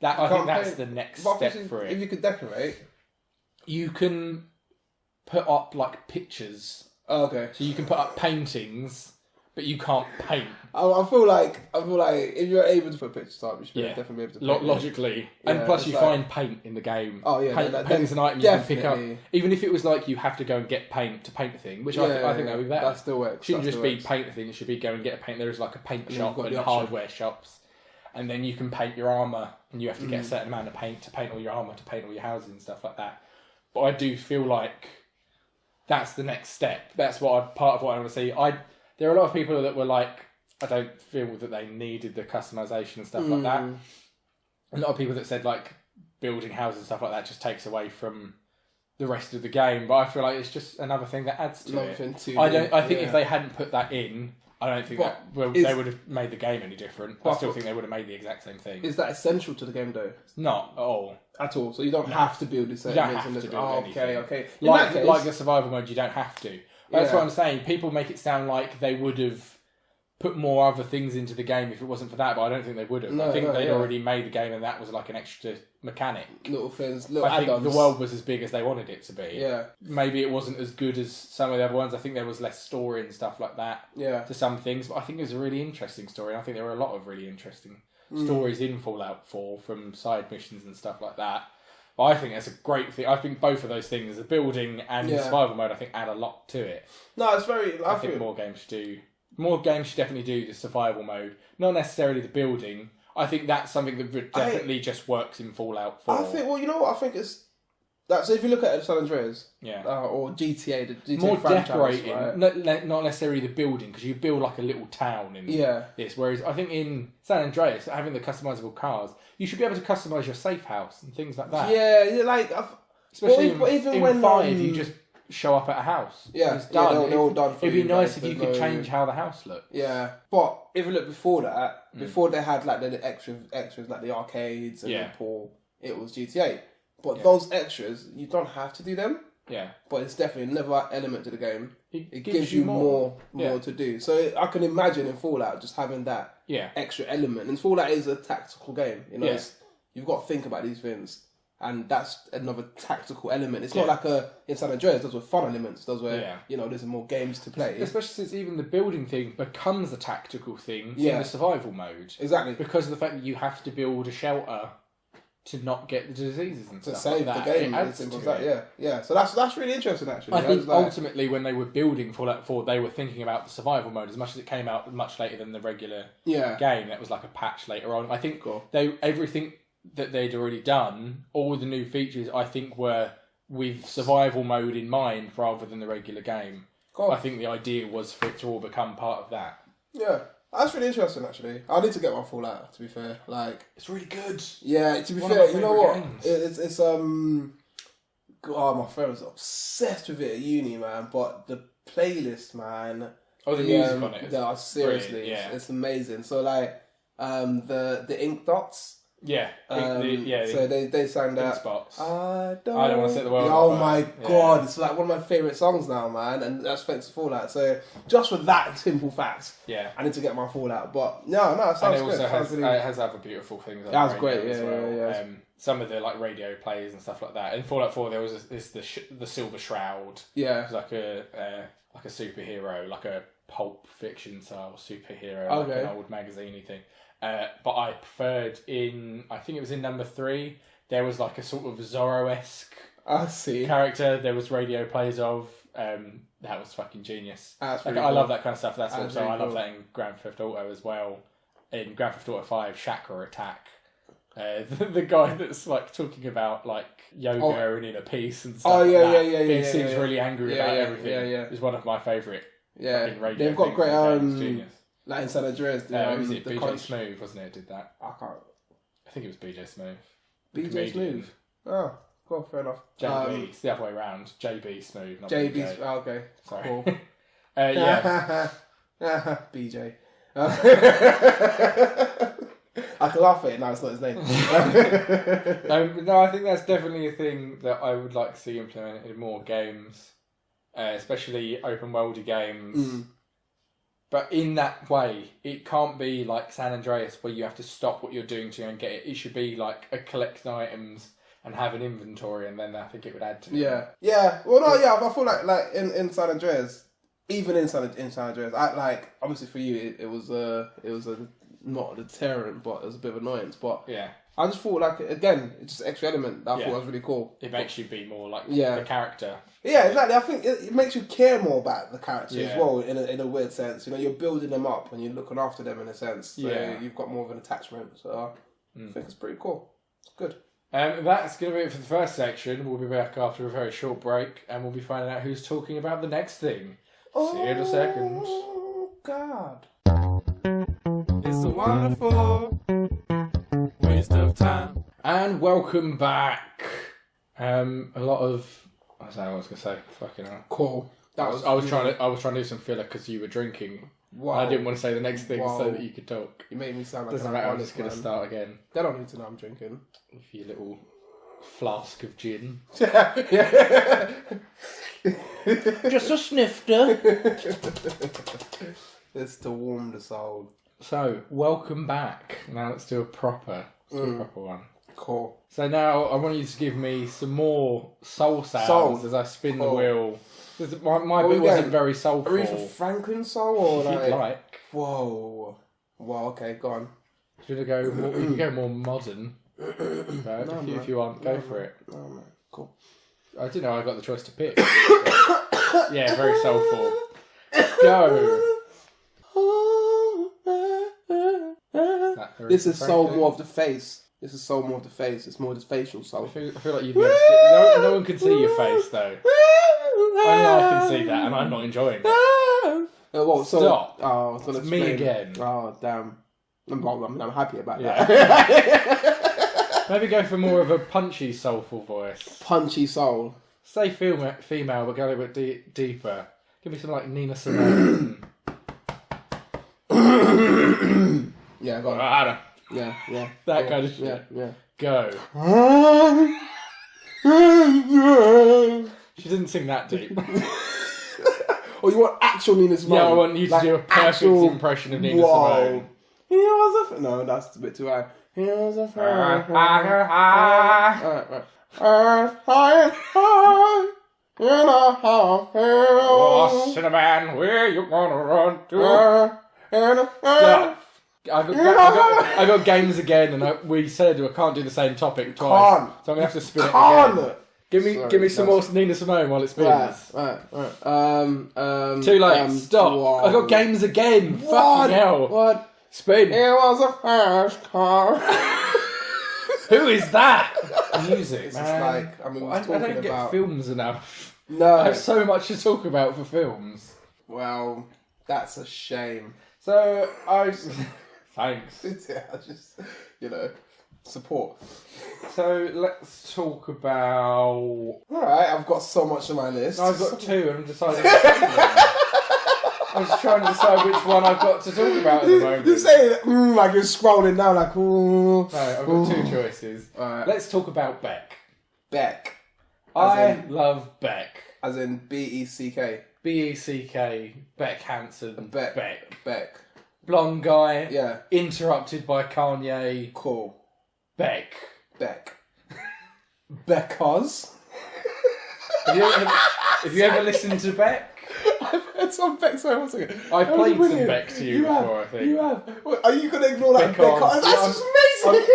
I think that's the next step for it. If you could decorate, you can put up like pictures. Oh, okay. So you can put up paintings, but you can't paint. I feel like if you're able to put pictures up, you should definitely be able to paint. Logically. And plus you find paint in the game. Oh yeah. Paint is an item you can pick up. Even if it was like you have to go and get paint to paint a thing, which I think that would be better. That still works. It shouldn't just be paint a thing, it should be go and get a paint. There is like a paint shop and hardware shops. And then you can paint your armour, and you have to get a certain amount of paint to paint all your armour, to paint all your houses and stuff like that. But I do feel like that's the next step. That's part of what I want to see. There are a lot of people that were like, I don't feel that they needed the customisation and stuff like that. A lot of people that said like building houses and stuff like that just takes away from the rest of the game. But I feel like it's just another thing that adds to it. I think if they hadn't put that in, I don't think they would have made the game any different. I still think they would have made the exact same thing. Is that essential to the game though? It's not at all. At all. So you don't have to build this. You don't have to build anything. Okay. Like the survival mode, you don't have to. That's what I'm saying. People make it sound like they would have put more other things into the game if it wasn't for that, but I don't think they would have. I think they'd already made the game and that was like an extra mechanic. Little things, little add-ons. I think the world was as big as they wanted it to be. Yeah. Maybe it wasn't as good as some of the other ones. I think there was less story and stuff like that to some things, but I think it was a really interesting story. And I think there were a lot of really interesting stories in Fallout 4 from side missions and stuff like that. But I think that's a great thing. I think both of those things, the building and the survival mode, I think add a lot to it. No, it's very... I think more games should do... More games should definitely do the survival mode. Not necessarily the building. I think that's something that definitely just works in Fallout 4. I think, well, you know what? I think it's... So if you look at San Andreas, or GTA, the GTA more franchise, decorating, right? not necessarily the building, because you build like a little town in this. Whereas I think in San Andreas, having the customizable cars, you should be able to customize your safe house and things like that. Yeah, like especially in 5, you just show up at a house. Yeah, it's done. They're all done for It'd be nice if you could change how the house looked. Yeah, but if you look before that, before they had like the extras like the arcades and the pool, it was GTA. But those extras, you don't have to do them. Yeah. But it's definitely another element to the game. It gives you more to do. So I can imagine in Fallout just having that extra element. And Fallout is a tactical game. You know, you've got to think about these things. And that's another tactical element. It's not like in San Andreas, those were fun elements. Those were, you know, there's more games to play. Especially since even the building thing becomes a tactical thing in the survival mode. Exactly. Because of the fact that you have to build a shelter to not get the diseases and stuff. To save like the game. It's simple as that, yeah. So that's really interesting, actually. I think ultimately when they were building Fallout 4, they were thinking about the survival mode as much as it came out much later than the regular game. That was like a patch later on. I think everything that they'd already done, all the new features, I think were with survival mode in mind rather than the regular game. Cool. I think the idea was for it to all become part of that. Yeah. That's really interesting, actually. I need to get my Fallout, to be fair. Like, it's really good. Yeah, to be fair, you know what? It's God, my friend was obsessed with it at uni, man. But the playlist, man, Oh, the music on it. No, seriously, it's amazing. So like, the ink dots. Yeah, So they sang that. Spots. I don't want to set the world. Oh my god, it's like one of my favourite songs now, man, and that's thanks to Fallout. So just for that simple fact, I need to get my Fallout. But no, it sounds good. And it has other beautiful things. That's great. Yeah. Some of the like radio plays and stuff like that. In Fallout 4, there was the Silver Shroud. Yeah, it was like a superhero, like a pulp fiction style superhero, like an old magazine-y thing. But I preferred I think it was in number 3, there was like a sort of Zorro-esque character there was radio plays of. That was fucking genius. I love that kind of stuff. That's also, I love that in Grand Theft Auto as well. In Grand Theft Auto 5, Chakra Attack. The guy that's like talking about like yoga and inner peace and stuff. He seems really angry about everything. Is one of my favourite. Yeah, they've got great like in San Andreas. Was it BJ Smooth, wasn't it? Did that? I think it was BJ Smooth. BJ Smooth. Oh, cool, fair enough. JB, it's the other way around. JB Smooth, not JB. BJ. Oh, okay, sorry. Cool. BJ. I can laugh at it. No, it's not his name. No, I think that's definitely a thing that I would like to see implemented in more games, especially open worldy games. But in that way, it can't be like San Andreas where you have to stop what you're doing to go and get it. It should be like a collect items and have an inventory, and then I think it would add to it. Yeah. Well, no, I feel like in San Andreas, even in San Andreas, I like obviously for you it was a not a deterrent, but it was a bit of annoyance. But I just thought like again, it's just an extra element that I thought was really cool. It makes you be more like the character. Yeah, exactly. I think it makes you care more about the character as well in a weird sense. You know, you're building them up and you're looking after them in a sense. So you've got more of an attachment. So I think it's pretty cool. It's good. That's going to be it for the first section. We'll be back after a very short break and we'll be finding out who's talking about the next thing. See you in a second. Oh, God. It's a wonderful waste of time. And welcome back. A lot of... I don't know what I was going to say. Fucking hell. Cool. I was trying to do some filler because you were drinking. Wow. I didn't want to say the next thing so that you could talk. You made me sound like Doesn't matter, I'm just going to start again. They don't need to know I'm drinking. With your little flask of gin. Just a snifter. It's to warm the soul. So, welcome back. Now let's do a proper one. Cool. So now I want you to give me some more soul sounds as I spin the wheel. My bit wasn't very soulful. Aretha Franklin soul or if you'd like. Whoa. Well, okay, go on. Should I go more, we can go more modern. If you want, go for it. No, man. Cool. I didn't know I got the choice to pick. Yeah, very soulful. Go. This is soul more of the face. This is soul more of the face. It's more the facial soul. I feel like you'd be able to no one can see your face though. Only I can see that, and I'm not enjoying it. Stop. Oh, it's me again. Oh, damn. I'm happy about that. Maybe go for more of a punchy, soulful voice. Punchy soul. Say female, but go a bit deeper. Give me some like Nina Simone. Yeah, go on. Yeah. That kind of shit. Yeah. Go. She didn't sing that deep. Or you want actual Nina Simone? Yeah, I want you to do a perfect impression of Nina Simone. He was a... No, that's a bit too high. He was a... Oh, Cinnamon, where you gonna run to? Stop. I got games again, and we said I can't do the same topic twice, so I'm gonna have to spin it again. Give me some more Nina Simone while it spins. Right. Too late. Stop. Whoa. I got games again. Fucking hell. What? Spin. It was a fast car. Who is that? Music. It's like I don't get films enough. No. I have so much to talk about for films. Well, that's a shame. So thanks. Yeah, just support. So let's talk about. Alright, I've got so much on my list. I've got two and I'm deciding. I was trying to decide which one I've got to talk about at the moment. You're saying like you're scrolling down like ooh. No, I've got two choices. Alright. Let's talk about Beck. Beck. I love Beck. As in B-E-C-K. B-E-C-K, Beck Hansen. Beck. Blonde guy. Yeah. Interrupted by Kanye. Cool. Beck. Because? Have you ever listened to Beck? I've heard some Beck. Sorry, one second. I played some Beck to you before, I think. You have. What, are you going to ignore that Because Beck? That's amazing!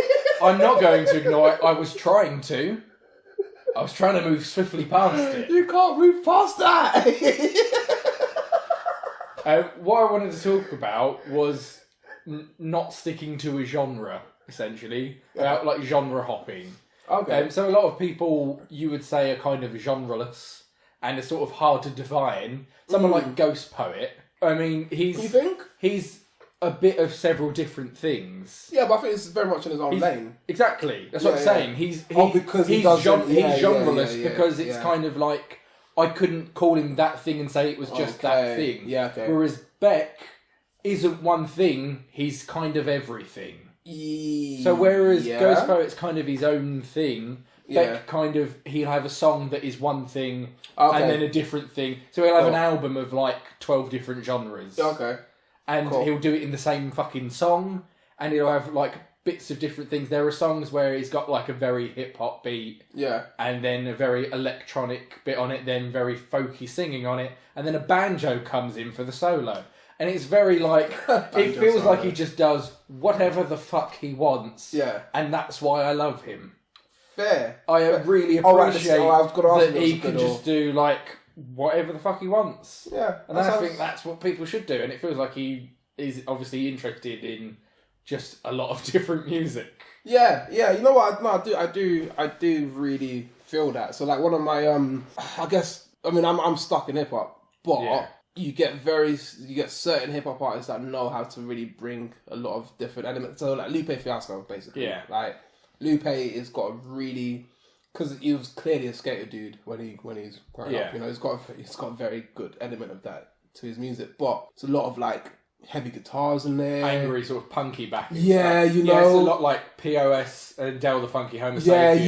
I'm not going to ignore it. I was trying to. I was trying to move swiftly past it. You can't move past that! What I wanted to talk about was not sticking to a genre, essentially. About like genre hopping. Okay. So a lot of people, you would say, are kind of genreless and are sort of hard to define. Someone like Ghost Poet, I mean, You think? he's a bit of several different things. Yeah, but I think it's very much in his own lane. Exactly. That's what I'm saying. He's because he's genreless because it's yeah. kind of like, I couldn't call him that thing and say it was just that thing. Yeah, okay. Whereas Beck isn't one thing, he's kind of everything. So whereas Ghost Poet's kind of his own thing, Beck kind of, he'll have a song that is one thing and then a different thing. So he'll have an album of like 12 different genres. Okay. And he'll do it in the same fucking song, and he'll have like bits of different things. There are songs where he's got like a very hip hop beat, and then a very electronic bit on it, then very folky singing on it, and then a banjo comes in for the solo. And it's very like, it feels like he just does whatever the fuck he wants. Yeah. And that's why I love him. Fair. I really appreciate that he can just just do like whatever the fuck he wants. Yeah. And I think that's what people should do. And it feels like he is obviously interested in just a lot of different music. Yeah. You know what? I do really feel that. So like one of my I'm stuck in hip hop, but you get certain hip hop artists that know how to really bring a lot of different elements. So like Lupe Fiasco, basically. Yeah. Like Lupe has got a really, because he was clearly a skater dude when he's growing up. You know, he's got a very good element of that to his music, but it's a lot of like heavy guitars in there, angry sort of punky backing. Yeah, stuff. you know, it's a lot like POS and Del the Funky Homo Sapien.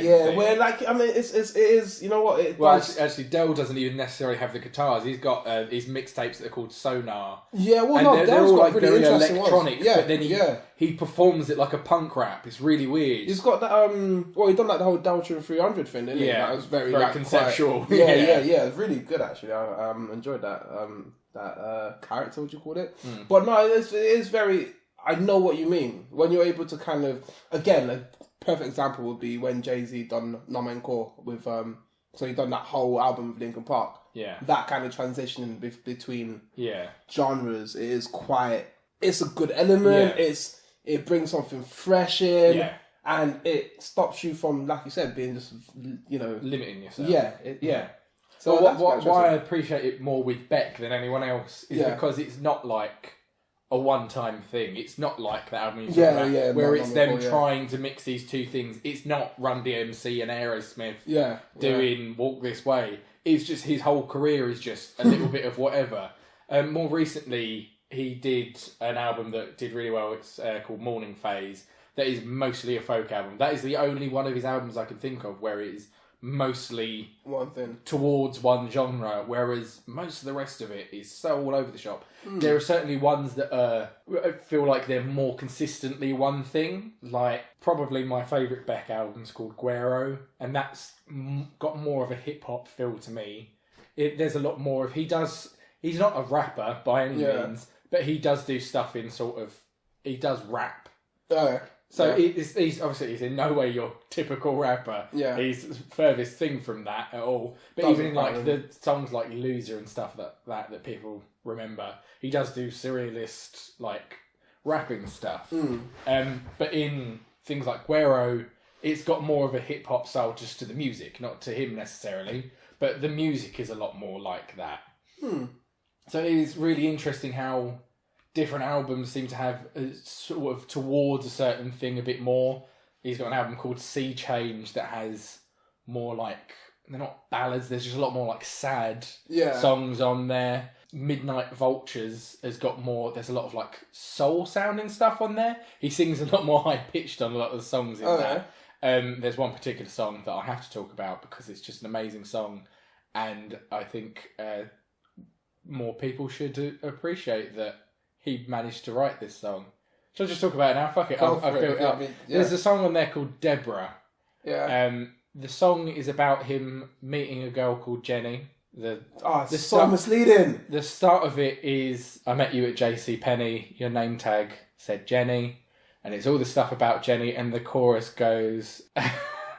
Yeah. Where like, I mean, it is. You know what? Actually, Del doesn't even necessarily have the guitars. He's got his mixtapes that are called Sonar. Yeah, well, and they're all like very electronic. Yeah, but then he performs it like a punk rap. It's really weird. He's got that. He done like the whole Delta 300 thing, didn't he? Yeah, it was very like, conceptual. Yeah. It's really good actually. I enjoyed that. That character, would you call it? But no, it is very. I know what you mean when you're able to kind of, again, a perfect example would be when Jay-Z done No Man Core with so he done that whole album with Linkin Park. Yeah, that kind of transition between genres is it's a good element. It brings something fresh in. And it stops you from, like you said, being just, you know, limiting yourself. Yeah. So why I appreciate it more with Beck than anyone else is because it's not like a one-time thing. It's not like that album you talk about, where it's them trying to mix these two things. It's not Run DMC and Aerosmith doing Walk This Way. It's just his whole career is just a little bit of whatever. More recently, he did an album that did really well. It's called Morning Phase. That is mostly a folk album. That is the only one of his albums I can think of where it is mostly one thing towards one genre, whereas most of the rest of it is so all over the shop. There are certainly ones that feel like they're more consistently one thing. Like probably my favourite Beck album is called Guero, and that's got more of a hip hop feel to me. There's a lot more of he's not a rapper by any means, but he does do stuff in he does rap. So he's obviously he's in no way your typical rapper. Yeah. He's the furthest thing from that at all. But even in like the songs like Loser and stuff that people remember, he does do surrealist like rapping stuff. But in things like Guero, it's got more of a hip hop style just to the music, not to him necessarily. But the music is a lot more like that. So it is really interesting how different albums seem to have a sort of towards a certain thing a bit more. He's got an album called Sea Change that has more like, they're not ballads, there's just a lot more like sad songs on there. Midnight Vultures has got more. There's a lot of like soul sounding stuff on there. He sings a lot more high pitched on a lot of the songs in there. There's one particular song that I have to talk about because it's just an amazing song, and I think more people should appreciate that he managed to write this song. Shall I just talk about it now? Fuck it, I've built it up. There's a song on there called Deborah. Yeah. The song is about him meeting a girl called Jenny. It's so misleading. The start of it is, I met you at JCPenney, your name tag said Jenny, and it's all the stuff about Jenny, and the chorus goes...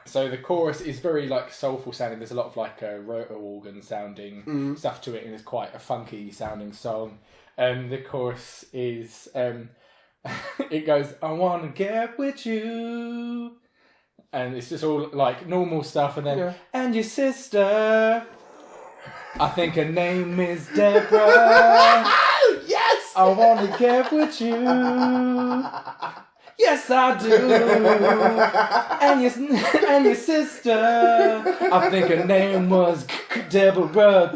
So the chorus is very like soulful sounding. There's a lot of like rotor organ sounding stuff to it, and it's quite a funky sounding song. The chorus is... it goes, I want to get with you... And it's just all like normal stuff, and then and your sister, I think her name is Deborah. Yes, I want to get with you. Yes, I do. And your sister, I think her name was Deborah.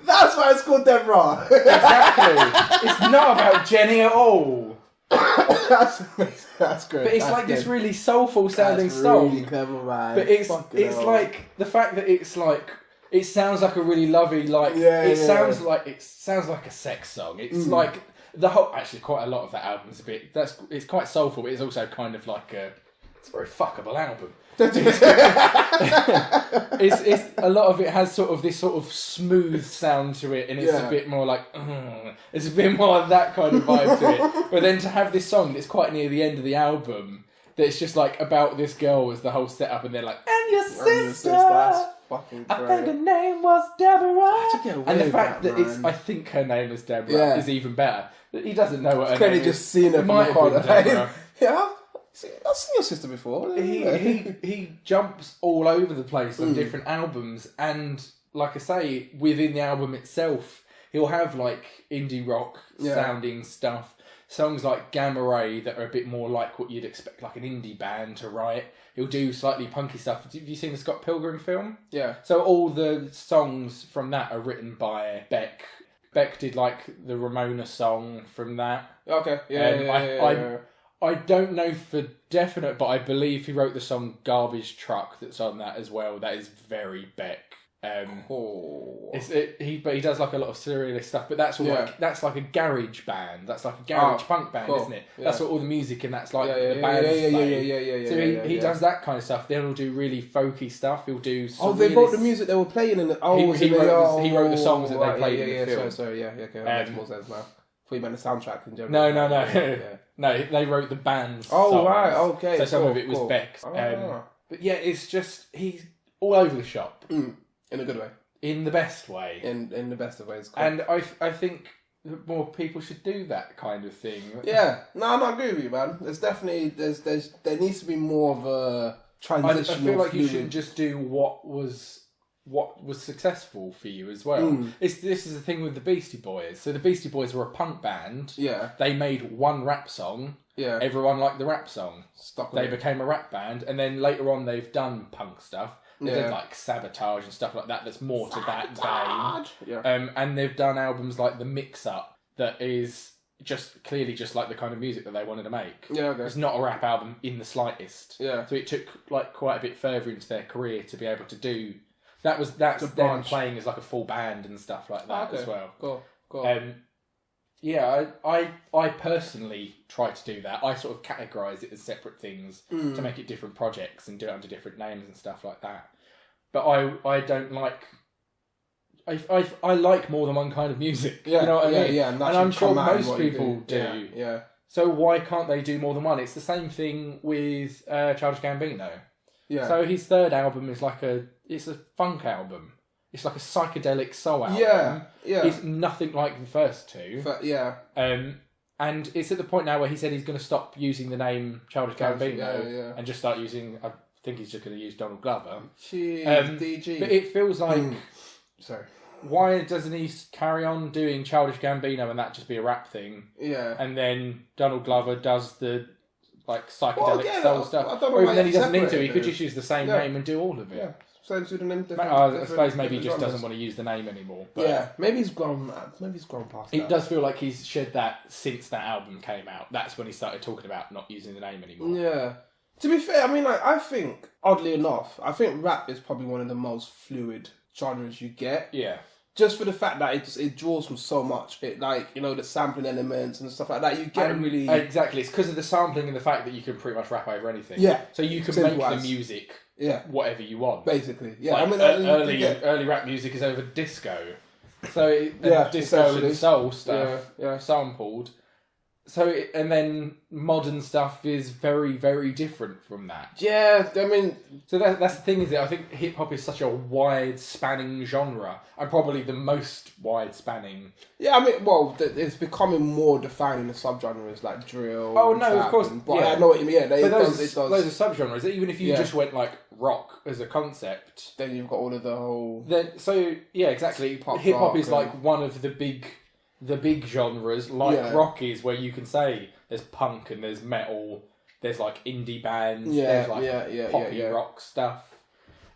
That's why it's called Deborah. Exactly. It's not about Jenny at all. That's great. But it's like this really soulful sounding song. Really clever, man. But it's like the fact that it's like it sounds like a really lovely sounds like a sex song. It's like the whole actually quite a lot of that album is it's quite soulful, but it's also kind of like it's a very fuckable album. It's a lot of it has sort of this sort of smooth sound to it, and it's a bit more like it's a bit more of that kind of vibe to it. But then to have this song that's quite near the end of the album, that's just like about this girl as the whole setup, and they're like, and your sister, that's fucking great. I think her name was Deborah, and the fact that I think her name is Deborah is even better. He doesn't know what her name is. Just seen her might have been Deborah. Yeah. I've seen your sister before. He jumps all over the place on different albums, and like I say, within the album itself, he'll have like indie rock sounding stuff, songs like Gamma Ray that are a bit more like what you'd expect like an indie band to write. He'll do slightly punky stuff. Have you seen the Scott Pilgrim film? Yeah. So all the songs from that are written by Beck. Beck did like the Ramona song from that. Okay. Yeah. I don't know for definite, but I believe he wrote the song Garbage Truck that's on that as well. That is very Beck. But he does like a lot of surrealist stuff, but that's all that's like a garage band. That's like a garage punk band, isn't it? Yeah. That's what all the music and that's like the band's playing. So he does that kind of stuff. Then he'll do really folky stuff. He'll do they wrote the music they were playing in the he wrote the songs that they played in the film. Sorry, okay, that makes more sense now. We meant the soundtrack in general. No. No, they wrote the band's songs. Right, okay. So some of it was Beck's. But yeah, it's just, he's all over the shop. In a good way. In the best way. In the best of ways. Cool. And I think that more people should do that kind of thing. Yeah. No, I agree with you, man. There's definitely, there needs to be more of a transitional I feel like you shouldn't just do what was successful for you as well. This is the thing with the Beastie Boys. So the Beastie Boys were a punk band. Yeah. They made one rap song. Yeah. Everyone liked the rap song. They became a rap band, and then later on they've done punk stuff. They did like Sabotage and stuff like that. That's more to that vein. Yeah. And they've done albums like The Mix Up that is just clearly just like the kind of music that they wanted to make. Yeah, okay. It's not a rap album in the slightest. Yeah. So it took like quite a bit further into their career to be able to do. That's them playing as like a full band and stuff like that as well. Cool. Yeah, I personally try to do that. I sort of categorise it as separate things to make it different projects and do it under different names and stuff like that. But I don't like... I like more than one kind of music. Yeah, you know what I mean? Yeah, and I'm sure most people do. Yeah. So why can't they do more than one? It's the same thing with Childish Gambino. Yeah. So his third album is it's a funk album. It's like a psychedelic soul album. Yeah. It's nothing like the first two. And it's at the point now where he said he's going to stop using the name Childish Gambino and just start using. I think he's just going to use Donald Glover. DG. But it feels like. Sorry. Why doesn't he carry on doing Childish Gambino and that just be a rap thing? Yeah. And then Donald Glover does the like psychedelic soul stuff. I don't know or why even then he doesn't need to. separated He could it. just use the same name and do all of it. Yeah, same pseudonym. Different, I suppose maybe he just different doesn't genres. want to use the name anymore. But Yeah, maybe he's grown. Maybe he's grown past that. it does feel like he's shed that since that album came out. That's when he started talking about not using the name anymore. Yeah. To be fair, I mean, like, I think, oddly enough, I think rap is probably one of the most fluid genres you get. Yeah. Just for the fact that it draws from so much. It, like, you know, the sampling elements and stuff like that. You get really... Exactly. It's because of the sampling and the fact that you can pretty much rap over anything. Yeah. So you can Simple make the as. music Yeah. whatever you want. Basically. Yeah. Like, I mean, early rap music is over disco. So disco and soul stuff sampled. So and then modern stuff is very, very different from that. Yeah, I mean... So that's the thing, is that I think hip-hop is such a wide-spanning genre, and probably the most wide-spanning. Yeah, I mean, well, it's becoming more defined in the subgenres, like drill. Oh, and no, trap of course, and, but yeah. I know what you mean, yeah. But It those does. are subgenres. Even if you just went, like, rock as a concept... Then you've got all of the whole... Yeah, exactly. Pop Hip-hop rock is, like, one of the big genres, like rock is, where you can say there's punk and there's metal, there's like indie bands, there's like poppy rock stuff.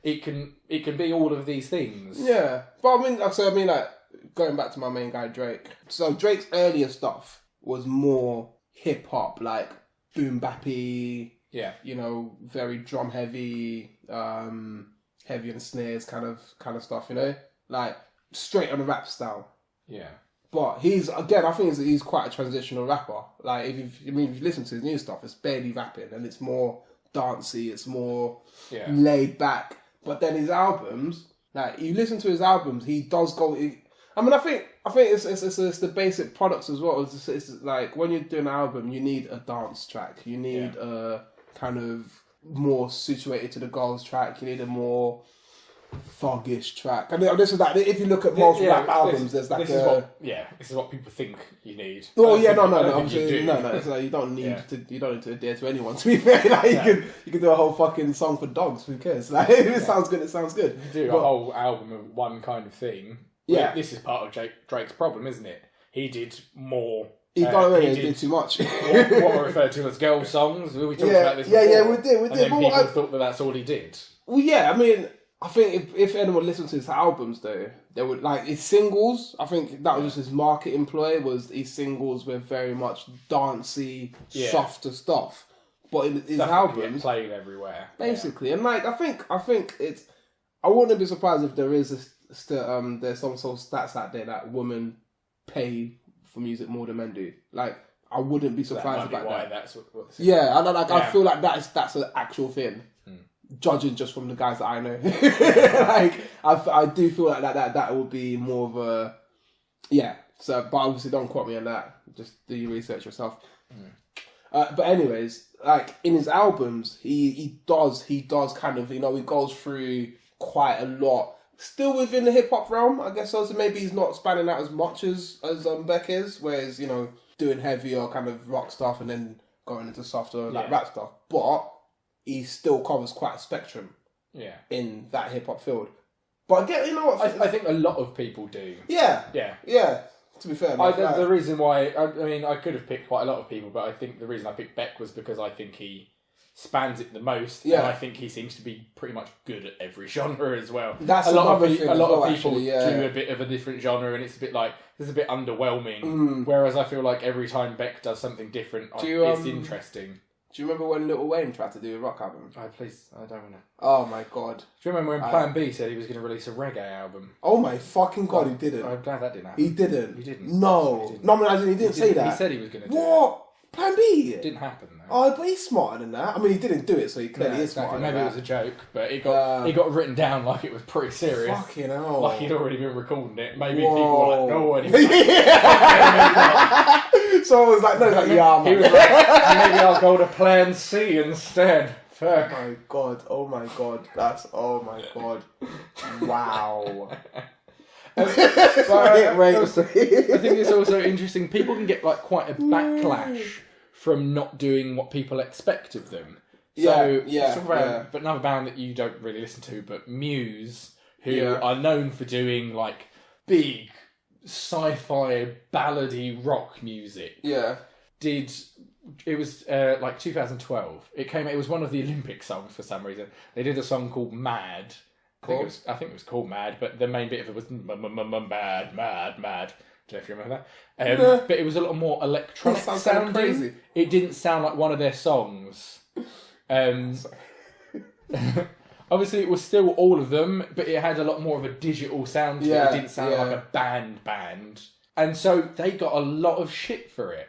It can be all of these things. Yeah, but I mean, like going back to my main guy Drake. So Drake's earlier stuff was more hip hop, like boom bappy. Yeah, you know, very drum heavy, heavy on snares kind of stuff. You know, like straight on the rap style. Yeah. But I think he's quite a transitional rapper. Like, if you listen to his new stuff, it's barely rapping, and it's more dancey, it's more laid back. But then his albums, like, you listen to his albums, he does go... I think it's the basic products as well. It's like, when you're doing an album, you need a dance track. You need a kind of more situated to the girls track. You need a more... thuggish track. I mean, this is that. If you look at most rap albums, there's like this is what people think you need. Oh no. It's like you don't need to adhere to anyone. To be fair, like you can do a whole fucking song for dogs. Who cares? Like if it sounds good, it sounds good. You do a whole album of one kind of thing. Yeah, this is part of Drake's problem, isn't it? He did more. He did too much. what are referred to as girl songs. We talked about this before. Yeah, we did. And then people thought that's all he did. Well, yeah, I mean, I think if anyone listened to his albums, though, they would like his singles. I think that was just his marketing ploy. Was his singles were very much dancey, softer stuff. But in his albums, played everywhere, basically. And like, I think it's. I wouldn't be surprised if there is there's some sort of stats out there that women pay for music more than men do. Like, I wouldn't be surprised about that. That's I feel like that's an actual thing. Judging just from the guys that I know, like I do feel like that would be more of a So, but obviously, don't quote me on that. Just do your research yourself. But anyways, like in his albums, he does kind of, you know, he goes through quite a lot. Still within the hip hop realm, I guess. So maybe he's not spanning out as much as Beck is, whereas, you know, doing heavier kind of rock stuff and then going into softer like rap stuff, but he still covers quite a spectrum in that hip-hop field. But again, you know what? I think a lot of people do. Yeah. To be fair. The reason why... I mean, I could have picked quite a lot of people, but I think the reason I picked Beck was because I think he spans it the most, and I think he seems to be pretty much good at every genre as well. That's a lot of people actually, do a bit of a different genre, and it's a bit like... It's a bit underwhelming, whereas I feel like every time Beck does something different, it's interesting. Do you remember when Lil Wayne tried to do a rock album? Oh, please, I don't want to. Oh my god. Do you remember when Plan B said he was going to release a reggae album? Oh my fucking god, he didn't. I'm glad that didn't happen. He didn't. He didn't. No. He didn't. No, I mean, he didn't say that. He said he was going to do What? Plan B? It didn't happen, though. Oh, but he's smarter than that. I mean, he didn't do it, so he clearly is smarter than that. Maybe it was a joke, but it got written down like it was pretty serious. Fucking hell. Like he'd already been recording it. Maybe people were like, no, and he was like, so I was like, no, he's like, yeah, man. He was like, maybe I'll go to Plan C instead. Fuck. Oh my god. Oh my god. Wow. I think it's also interesting. People can get like quite a backlash from not doing what people expect of them. But another band that you don't really listen to, but Muse, who are known for doing like big sci-fi ballady rock music, did It was like 2012. It was one of the Olympic songs for some reason. They did a song called Mad. I think it was called Mad, but the main bit of it was mad. Don't know if you remember that. But it was a lot more electronic sounding. Crazy. It didn't sound like one of their songs. Obviously, it was still all of them, but it had a lot more of a digital sound to it. It didn't sound like a band. And so they got a lot of shit for it.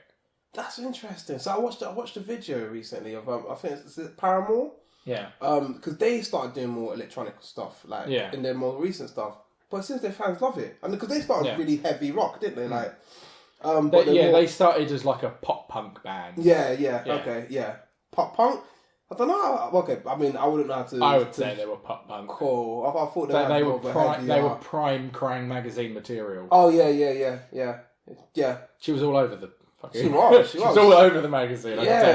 That's interesting. So I watched a video recently of I think it's Paramore. Yeah. Because they started doing more electronic stuff, like in their more recent stuff. But since their fans love it, and because they started really heavy rock, didn't they? Like, they started as like a pop punk band. Yeah. Pop punk. I don't know. Okay, I mean, I wouldn't know how to. I would say they were pop punk. Cool. I thought they were prime Krang magazine material. Oh yeah. She was all over the. She was all over the magazine. But I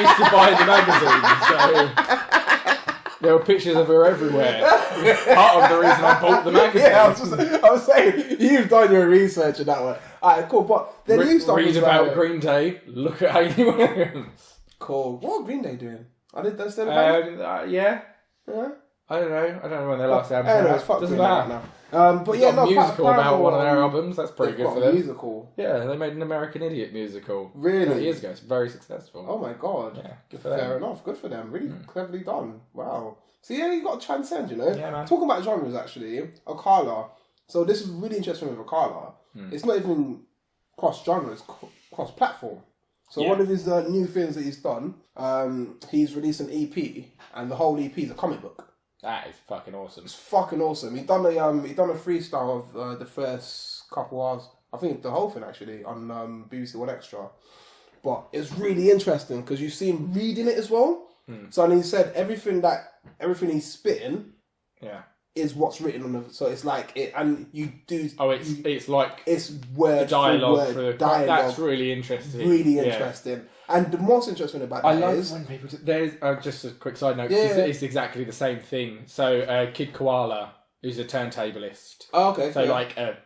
used to buy the magazine, so there were pictures of her everywhere. Part of the reason I bought the magazine. Yeah, I was saying you've done your research in that one. Alright, cool. But then you started read about Green Day. Look at Hayley Williams. Cool. What are Green Day doing? Are they still yeah. I don't know when their last album came out. Doesn't matter now. But yeah, a musical about one of their albums. That's pretty good for them. Musical. Yeah, they made an American Idiot musical. Really? Years ago. It's very successful. Oh my god. Yeah, good for Fair them. enough. Good for them. Really cleverly done. Wow. So yeah, you got to transcend. You know. Yeah, man. Talking about genres, actually, Akala. So this is really interesting with Akala. It's not even cross genre. It's cross platform. So one of his new things that he's done, he's released an EP, and the whole EP is a comic book. That is fucking awesome. It's fucking awesome. He done a freestyle of the first couple hours. I think the whole thing actually on BBC One Extra. But it's really interesting because you see him reading it as well. So and he said everything he's spitting, is what's written on the. So it's like it, and you do. Oh, it's like it's word dialogue for word, That's really interesting. Really interesting. And the most interesting about that is... when people... There's just a quick side note. It's exactly the same thing. So, Kid Koala, who's a turntablist. Oh, okay. So, like a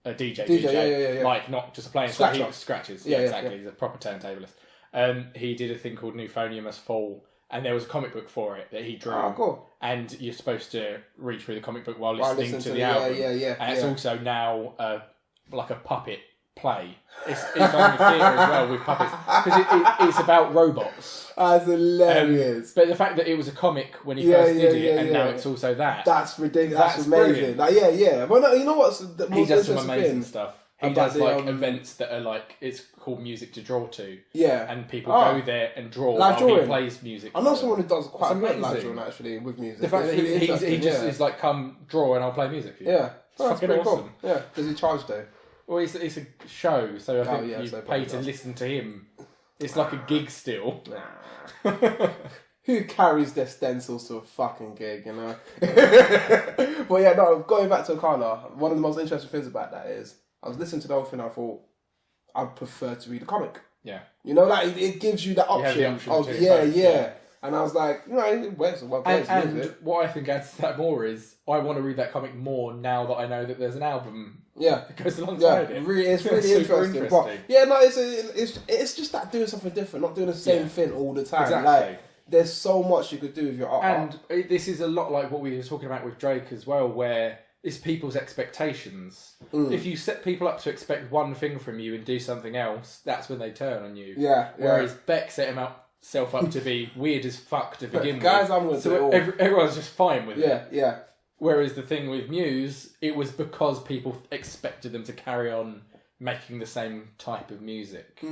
DJ. Like, not just a playing... Scratches. Yeah, exactly. He's a proper turntablist. He did a thing called Newphonia Must Fall, and there was a comic book for it that he drew. Oh, cool. And you're supposed to read through the comic book while listening to the album. And it's also now like a puppet play. It's on the theatre as well with puppets because it's about robots. That's hilarious. But the fact that it was a comic when he first did it, and now it's also that—that's ridiculous. That's amazing. Like, Well, no, you know what's the most he does some interesting amazing thing? stuff. He does like events that are like it's called Music to Draw To. Yeah, and people go there and draw while he plays music. I know someone who does quite a bit of live drawing actually with music. The fact that he just is like, come draw and I'll play music for you. Yeah, it's fucking awesome. Cool. Yeah, does he charge though? Well, it's a show, so I think you pay to listen to him. It's like a gig still. Who carries their stencils to a fucking gig, you know? But yeah, no, going back to Akala, one of the most interesting things about that is, I was listening to the whole thing, I thought, I'd prefer to read a comic. Yeah. You know, like, it gives you the option of, And I was like, you know, it works well. And what I think adds to that more is, I want to read that comic more now that I know that there's an album that goes alongside it. It's really interesting. But, it's just that doing something different, not doing the same thing all the time. Exactly. Like, there's so much you could do with your art. And this is a lot like what we were talking about with Drake as well, where it's people's expectations. If you set people up to expect one thing from you and do something else, that's when they turn on you. Whereas Beck set himself up to be weird as fuck to begin with. Guys, I'm with so everyone's just fine with it. Yeah. Whereas the thing with Muse, it was because people expected them to carry on making the same type of music.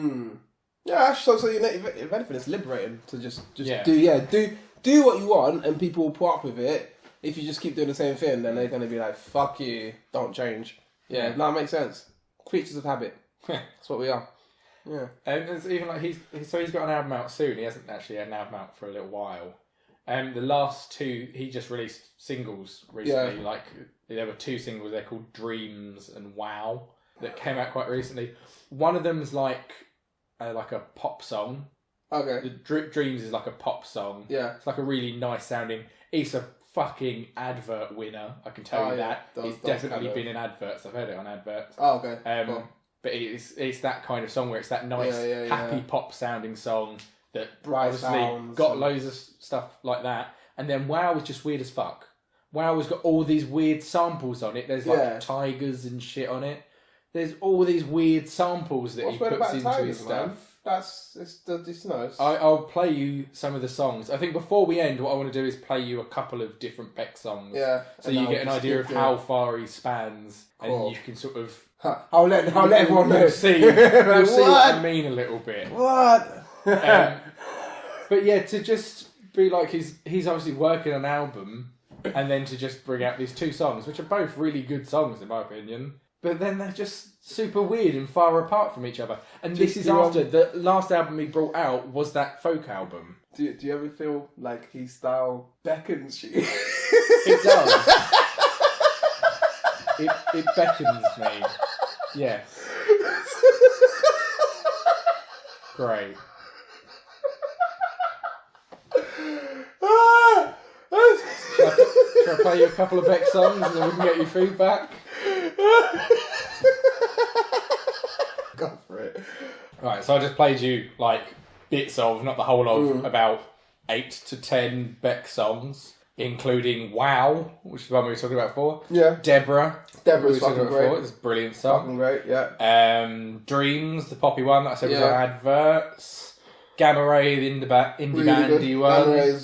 Yeah, so you know, if anything, it's liberating to just do what you want, and people will put up with it. If you just keep doing the same thing, then they're going to be like, "Fuck you, don't change." Yeah, no, it makes sense. Creatures of habit. That's what we are. Yeah, and it's even like he's got an album out soon. He hasn't actually had an album out for a little while. The last two, he just released singles recently. Yeah. Like there were two singles. They're called Dreams and Wow that came out quite recently. One of them's like a pop song. Okay. The Dreams is like a pop song. Yeah. It's like a really nice sounding. It's a fucking advert winner. I can tell you that. It's definitely been in adverts. I've heard it on adverts. Oh, okay. Cool. but it's that kind of song where it's that nice, happy pop sounding song that Bright obviously sounds got and- loads of stuff like that. And then WoW was just weird as fuck. WoW has got all these weird samples on it. There's like tigers and shit on it. There's all these weird samples that he puts into his stuff. It's nice. I'll play you some of the songs. I think before we end, what I want to do is play you a couple of different Beck songs. Yeah. So you get an idea of how far he spans, Cool. and you can sort of... I'll let everyone know. You'll see what I mean a little bit. What? But yeah, to just be like, he's obviously working on an album, and then to just bring out these 2 songs, which are both really good songs in my opinion, but then they're just super weird and far apart from each other. And this is after the last album he brought out was that folk album. Do you ever feel like he style beckons you? It does. it beckons me. Yes. Great. Shall I play you a couple of Beck songs and then we can get your feedback? Go for it. Right, so I just played you like bits of, not the whole of, about 8 to 10 Beck songs, including Wow, which is the one we were talking about before. Yeah. Deborah's fucking great. It's a brilliant song. Fucking great, yeah. Dreams, the poppy one that I said was on adverts. Gamma Ray, the indie Really bandy good. one.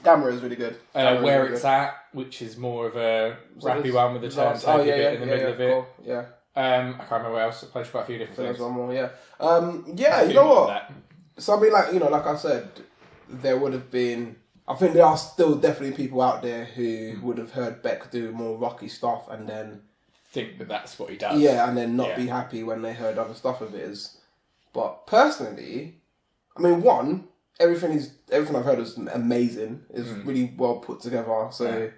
Gamma Ray is really good. Where It's At, which is more of a rappy one with the turntable bit in the middle of it. Cool. Yeah. I can't remember what else. It plays quite a few different So there's things. one more, yeah. Yeah, you know what? So I mean, like I said, there would have been. I think there are still definitely people out there who would have heard Beck do more rocky stuff and then think that that's what he does. Yeah, and then not be happy when they heard other stuff of his. But personally, I mean, everything I've heard is amazing. It's really well put together. So,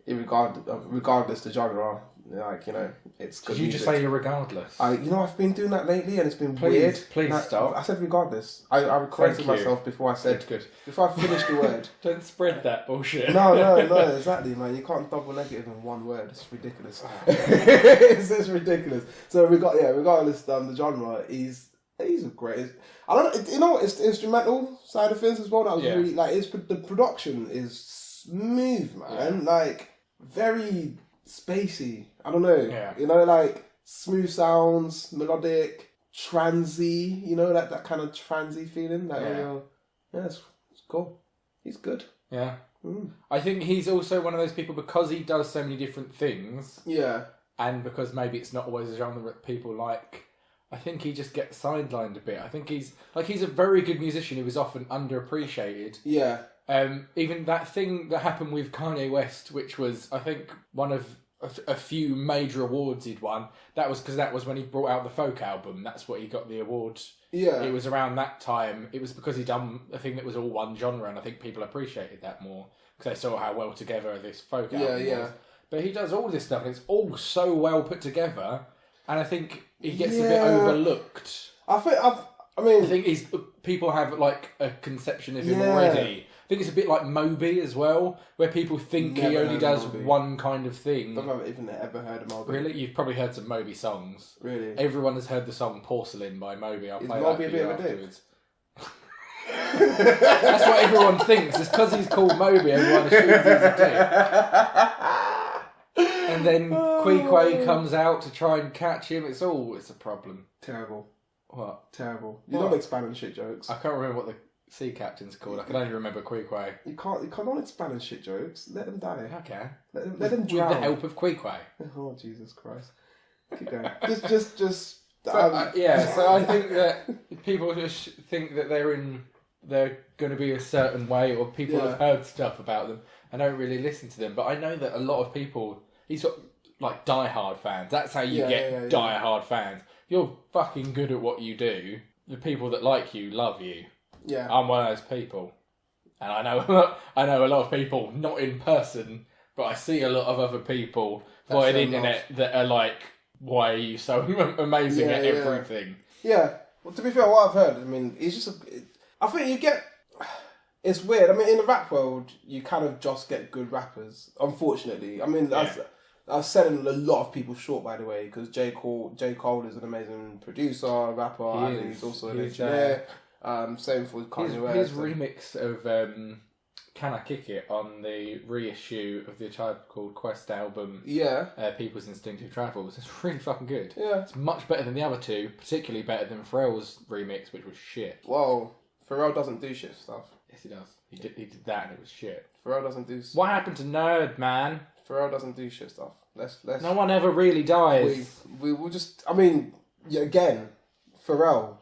regardless the genre, like, you know, it's good. Did you just say you're regardless? I've been doing that lately, and it's been Please weird. stop. I said regardless. I corrected myself before I said good. before I finished the word. Don't spread that bullshit. No, exactly, man. You can't double negative in one word. It's ridiculous. It's ridiculous. So regardless the genre, he's a great. I don't. You know what? It's the instrumental side of things as well. That was really like. The production is smooth, man. Yeah. Like very spacey. I don't know. Yeah. You know, like smooth sounds, melodic, transy. You know, that kind of transy feeling. Like, it's cool. He's good. Yeah. I think he's also one of those people, because he does so many different things. Yeah. And because maybe it's not always a genre that people like, I think he just gets sidelined a bit. I think he's a very good musician who was often underappreciated. Yeah. Even that thing that happened with Kanye West, which was, I think, one of a few major awards he'd won. That was when he brought out the folk album. That's what he got the award. Yeah. It was around that time. It was because he'd done a thing that was all one genre, and I think people appreciated that more because they saw how well together this folk album was. But he does all this stuff, and it's all so well put together, and I think he gets a bit overlooked. I think people have like a conception of him already. I think it's a bit like Moby as well, where people think he only does one kind of thing. I've even ever heard of Moby. Really? You've probably heard some Moby songs. Really? Everyone has heard the song Porcelain by Moby. I'll play Moby that for you a bit of a afterwards. That's what everyone thinks. It's because he's called Moby, everyone assumes he's a dick. And then Queequeg comes out to try and catch him. It's a problem. Terrible. What? Terrible. You don't expand on shit jokes. I can't remember what the sea captain's called. I can only remember Queequeg. You can't expand on shit jokes. Let them die. Okay. Let them drown. With the help of Queequeg. Oh, Jesus Christ. Keep going. just. So I think that people just think that they're going to be a certain way, or people have heard stuff about them and don't really listen to them. But I know that a lot of people, he's got like die-hard fans. That's how you get die-hard fans. You're fucking good at what you do. The people that like you love you. Yeah. I'm one of those people. And I know a lot of people, not in person, but I see a lot of other people via the internet that are like, why are you so amazing at everything? Yeah. Well, to be fair, what I've heard, I mean, it's just I think you get... It's weird. I mean, in the rap world, you kind of just get good rappers, unfortunately. I mean, I was selling a lot of people short, by the way, because J. Cole is an amazing producer, rapper, and he's also an engineer. Same for Kanye West. His remix of Can I Kick It on the reissue of the Tribe Called Quest album, People's Instinctive Travels, it's really fucking good. Yeah. It's much better than the other two, particularly better than Pharrell's remix, which was shit. Whoa, Pharrell doesn't do shit stuff. Yes, he does. He did that and it was shit. Pharrell doesn't do... What happened to Nerd, man? Pharrell doesn't do shit stuff. Let's No one ever really dies. We will just... I mean, again, Pharrell,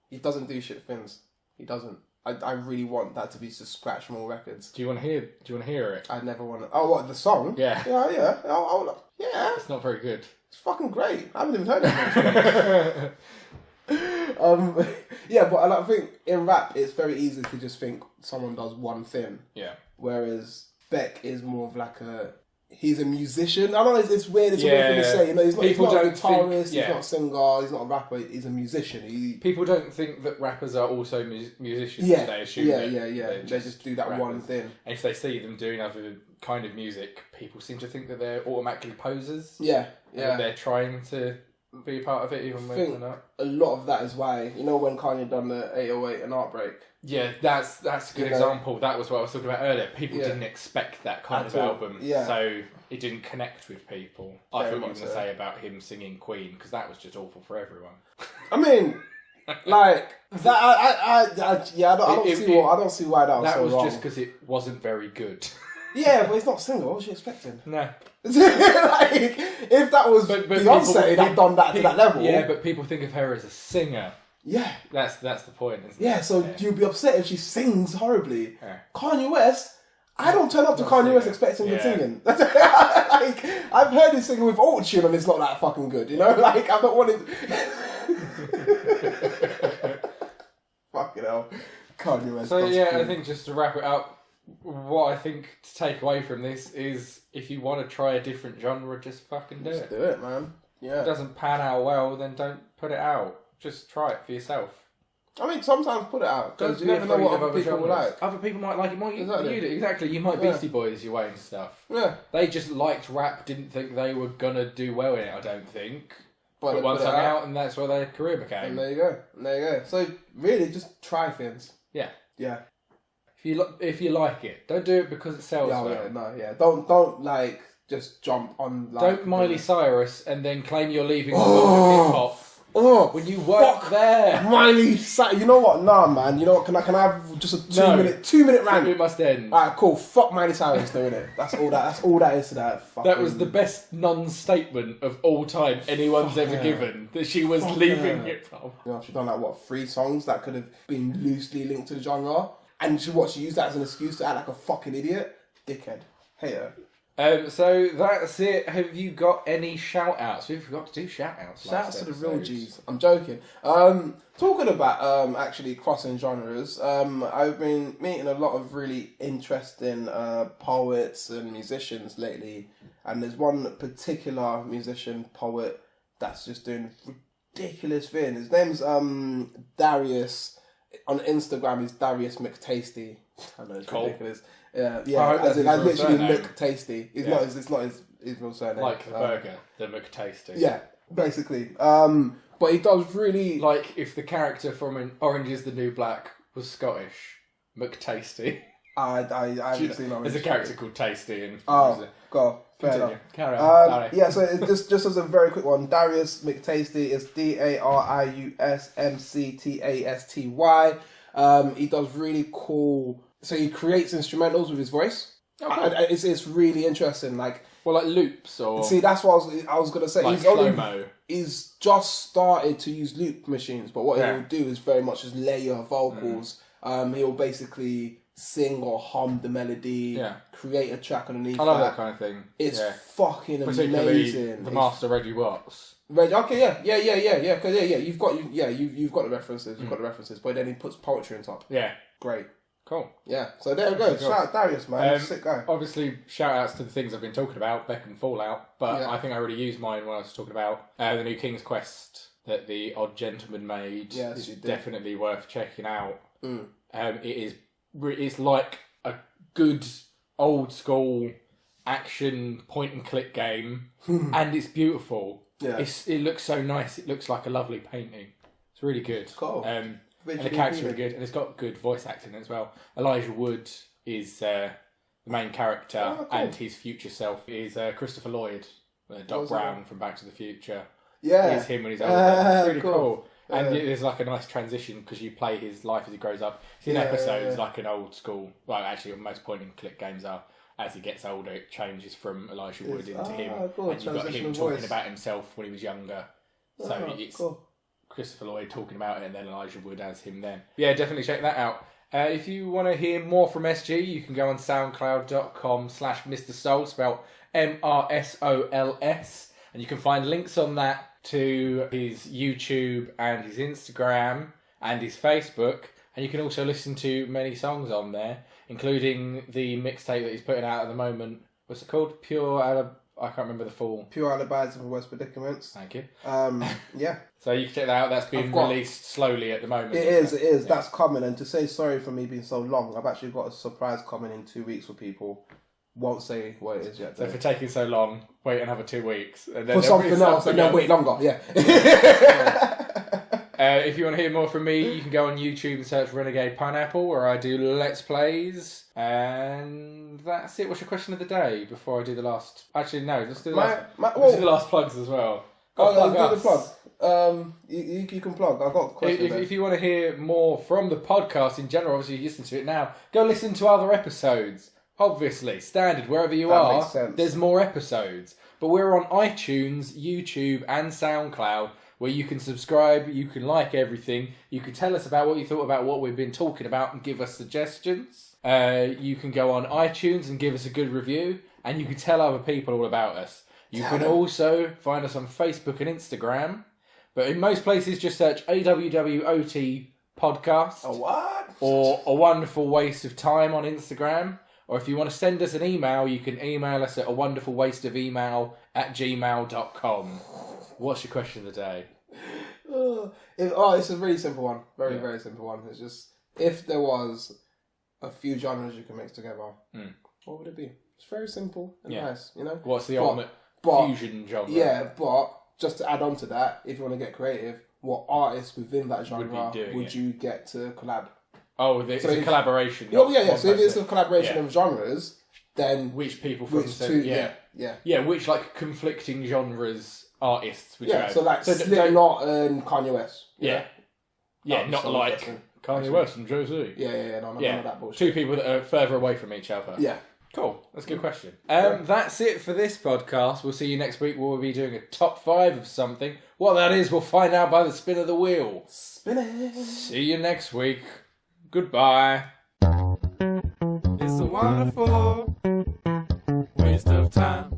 he doesn't do shit things. He doesn't. I really want that to be just scratch more records. Do you want to hear it? I never want to... Oh, what, the song? Yeah. Yeah. Yeah. It's not very good. It's fucking great. I haven't even heard that much. Yeah, but I think in rap, it's very easy to just think someone does one thing. Yeah. Whereas Beck is more of like he's a musician. I don't know, it's weird, it's a weird thing to say. You know, he's not a guitarist, he's not a singer, he's not a rapper, he's a musician. People don't think that rappers are also musicians. They assume they just do that rappers. One thing. And if they see them doing other kind of music, people seem to think that they're automatically posers. Yeah. And they're trying to be a part of it even when they're not. A lot of that is why, you know, when Kanye done the 808 and Heartbreak. Yeah, that's a good example. That was what I was talking about earlier. People didn't expect that kind of album, so it didn't connect with people. I thought you were going to say about him singing Queen, because that was just awful for everyone. I mean, like that. I don't see why that was so wrong. That was just because it wasn't very good. Yeah, but it's not a singer. What was you expecting? No. Like, if that was Beyonce that done that to that level. Yeah, but people think of her as a singer. Yeah. That's the point, isn't it? Yeah, so you'd be upset if she sings horribly. Yeah. Kanye West, I don't turn up to Kanye West expecting him singing. Like, I've heard him singing with auto-tune and it's not that fucking good, you know? Like, I'm not wanting... Fucking hell. Kanye West. So yeah, I think just to wrap it up, what I think to take away from this is if you want to try a different genre, just fucking do it. Do it, man. Yeah. If it doesn't pan out well, then don't put it out. Just try it for yourself. I mean, sometimes put it out, because you never know what other people will like. Other people might like it more. Exactly. You do. Exactly. You might Beastie Boys your way and stuff. Yeah. They just liked rap, didn't think they were going to do well in it, I don't think. Put one song out and that's where their career became. And there you go. So, really, just try things. Yeah. Yeah. If you like it, don't do it because it sells well. Don't like just jump on. Like, don't Miley Cyrus and then claim you're leaving hip hop. When you work there, Miley Cyrus. You know what? Nah, man. You know what? Can I have just a 2 minute rant? It must end. Alright, cool. Fuck Miley Cyrus doing it. That's all that is to that. Fucking... That was the best non-statement of all time anyone's ever given. That she was leaving hip hop. You know, she done like 3 songs that could have been loosely linked to the genre. And she used that as an excuse to act like a fucking idiot? Dickhead. Hater. So that's it. Have you got any shout-outs? We forgot to do shout-outs. Shout-outs to the real G's. I'm joking. Talking about actually crossing genres, I've been meeting a lot of really interesting poets and musicians lately. And there's one particular musician, poet, that's just doing ridiculous thing. His name's Darius. On Instagram, he's Darius McTasty. I know it's ridiculous. Yeah. As literally McTasty. It's not his real surname. Like the burger, the McTasty. Yeah, basically. But he does really like if the character from Orange Is the New Black was Scottish, McTasty. I haven't seen Orange. There's a character called Tasty and go. Fair enough. Carry on. Yeah, so just as a very quick one, Darius McTasty is DariusMcTasty. He does really cool. So he creates instrumentals with his voice. Okay. It's really interesting. Like loops or see, that's what I was gonna say. Like slow-mo. He's just started to use loop machines, but what he'll do is very much just layer vocals. He'll basically sing or hum the melody, create a track underneath. I love that kind of thing. It's fucking amazing. The master Reggie Watts. Okay, yeah. Because you've got the references. You've got the references, but then he puts poetry on top. Yeah, great. Cool. Yeah, so there we go. Shout out Darius, man. Sick guy. Obviously, shout outs to the things I've been talking about, Beck and Fallout, but I think I already used mine when I was talking about the new King's Quest that the Odd Gentleman made. Yes, is definitely worth checking out. It's like a good old school action point and click game, and it's beautiful. Yeah. It looks so nice. It looks like a lovely painting. It's really good. Cool. And the character's really good, and it's got good voice acting as well. Elijah Wood is the main character, cool. and his future self is Christopher Lloyd, Doc Brown from Back to the Future. Yeah. It's him when he's older. It's really cool. And Yeah. there's like a nice transition because you play his life as he grows up. It's in episodes like an old school. Well, actually, most point and click games are. As he gets older, it changes from Elijah Wood into him, cool. and you've got him talking about himself when he was younger. So it's cool. Christopher Lloyd talking about it, and then Elijah Wood as him then. Yeah, definitely check that out. If you want to hear more from SG, you can go on soundcloud.com/Mr. Soul, spelled MRSOLS, and you can find links on that to his YouTube and his Instagram and his Facebook, and you can also listen to many songs on there, including the mixtape that he's putting out at the moment. What's it called? I can't remember the full. Pure Alibis and Worst Predicaments. Thank you. Yeah. So you can check that out. That's being released slowly at the moment. It is. Yeah. That's coming. And to say sorry for me being so long, I've actually got a surprise coming in 2 weeks for people. Won't say what it is yet. So for taking so long, wait another 2 weeks. And then for something else, and then wait longer. Yeah. If you want to hear more from me, you can go on YouTube and search Renegade Pineapple, where I do Let's Plays. And that's it. What's your question of the day before I do the last... Actually, no, let's do the last plugs as well. Do the plug. You can plug. I've got a question. If you want to hear more from the podcast in general, obviously you listen to it now, go listen to other episodes. Obviously, standard, wherever you are, there's more episodes. But we're on iTunes, YouTube, and SoundCloud, where you can subscribe, you can like everything, you can tell us about what you thought about what we've been talking about and give us suggestions. You can go on iTunes and give us a good review, and you can tell other people all about us. You can also find us on Facebook and Instagram, but in most places just search AWWOT podcast. A what? Or A Wonderful Waste of Time on Instagram. Or if you want to send us an email, you can email us at awonderfulwasteofemail@gmail.com. What's your question of the day? It's a really simple one. Very simple one. It's just, if there was a few genres you can mix together, what would it be? It's very simple and nice, you know? What's the ultimate fusion genre? Yeah, but just to add on to that, if you want to get creative, what artists within that genre would you get to collab? Oh, it's a collaboration. Oh, yeah. So if it's a collaboration of genres, then... Which people from... which, like, conflicting genres artists would you have? So, like, Slipknot and Kanye West. Yeah, not so like Kanye West and Jay-Z. Yeah, none of that bullshit. Two people that are further away from each other. Yeah. Cool. That's a good question. That's it for this podcast. We'll see you next week. We'll be doing a top 5 of something. What that is, we'll find out by the spin of the wheel. Spin it. See you next week. Goodbye. It's a wonderful waste of time.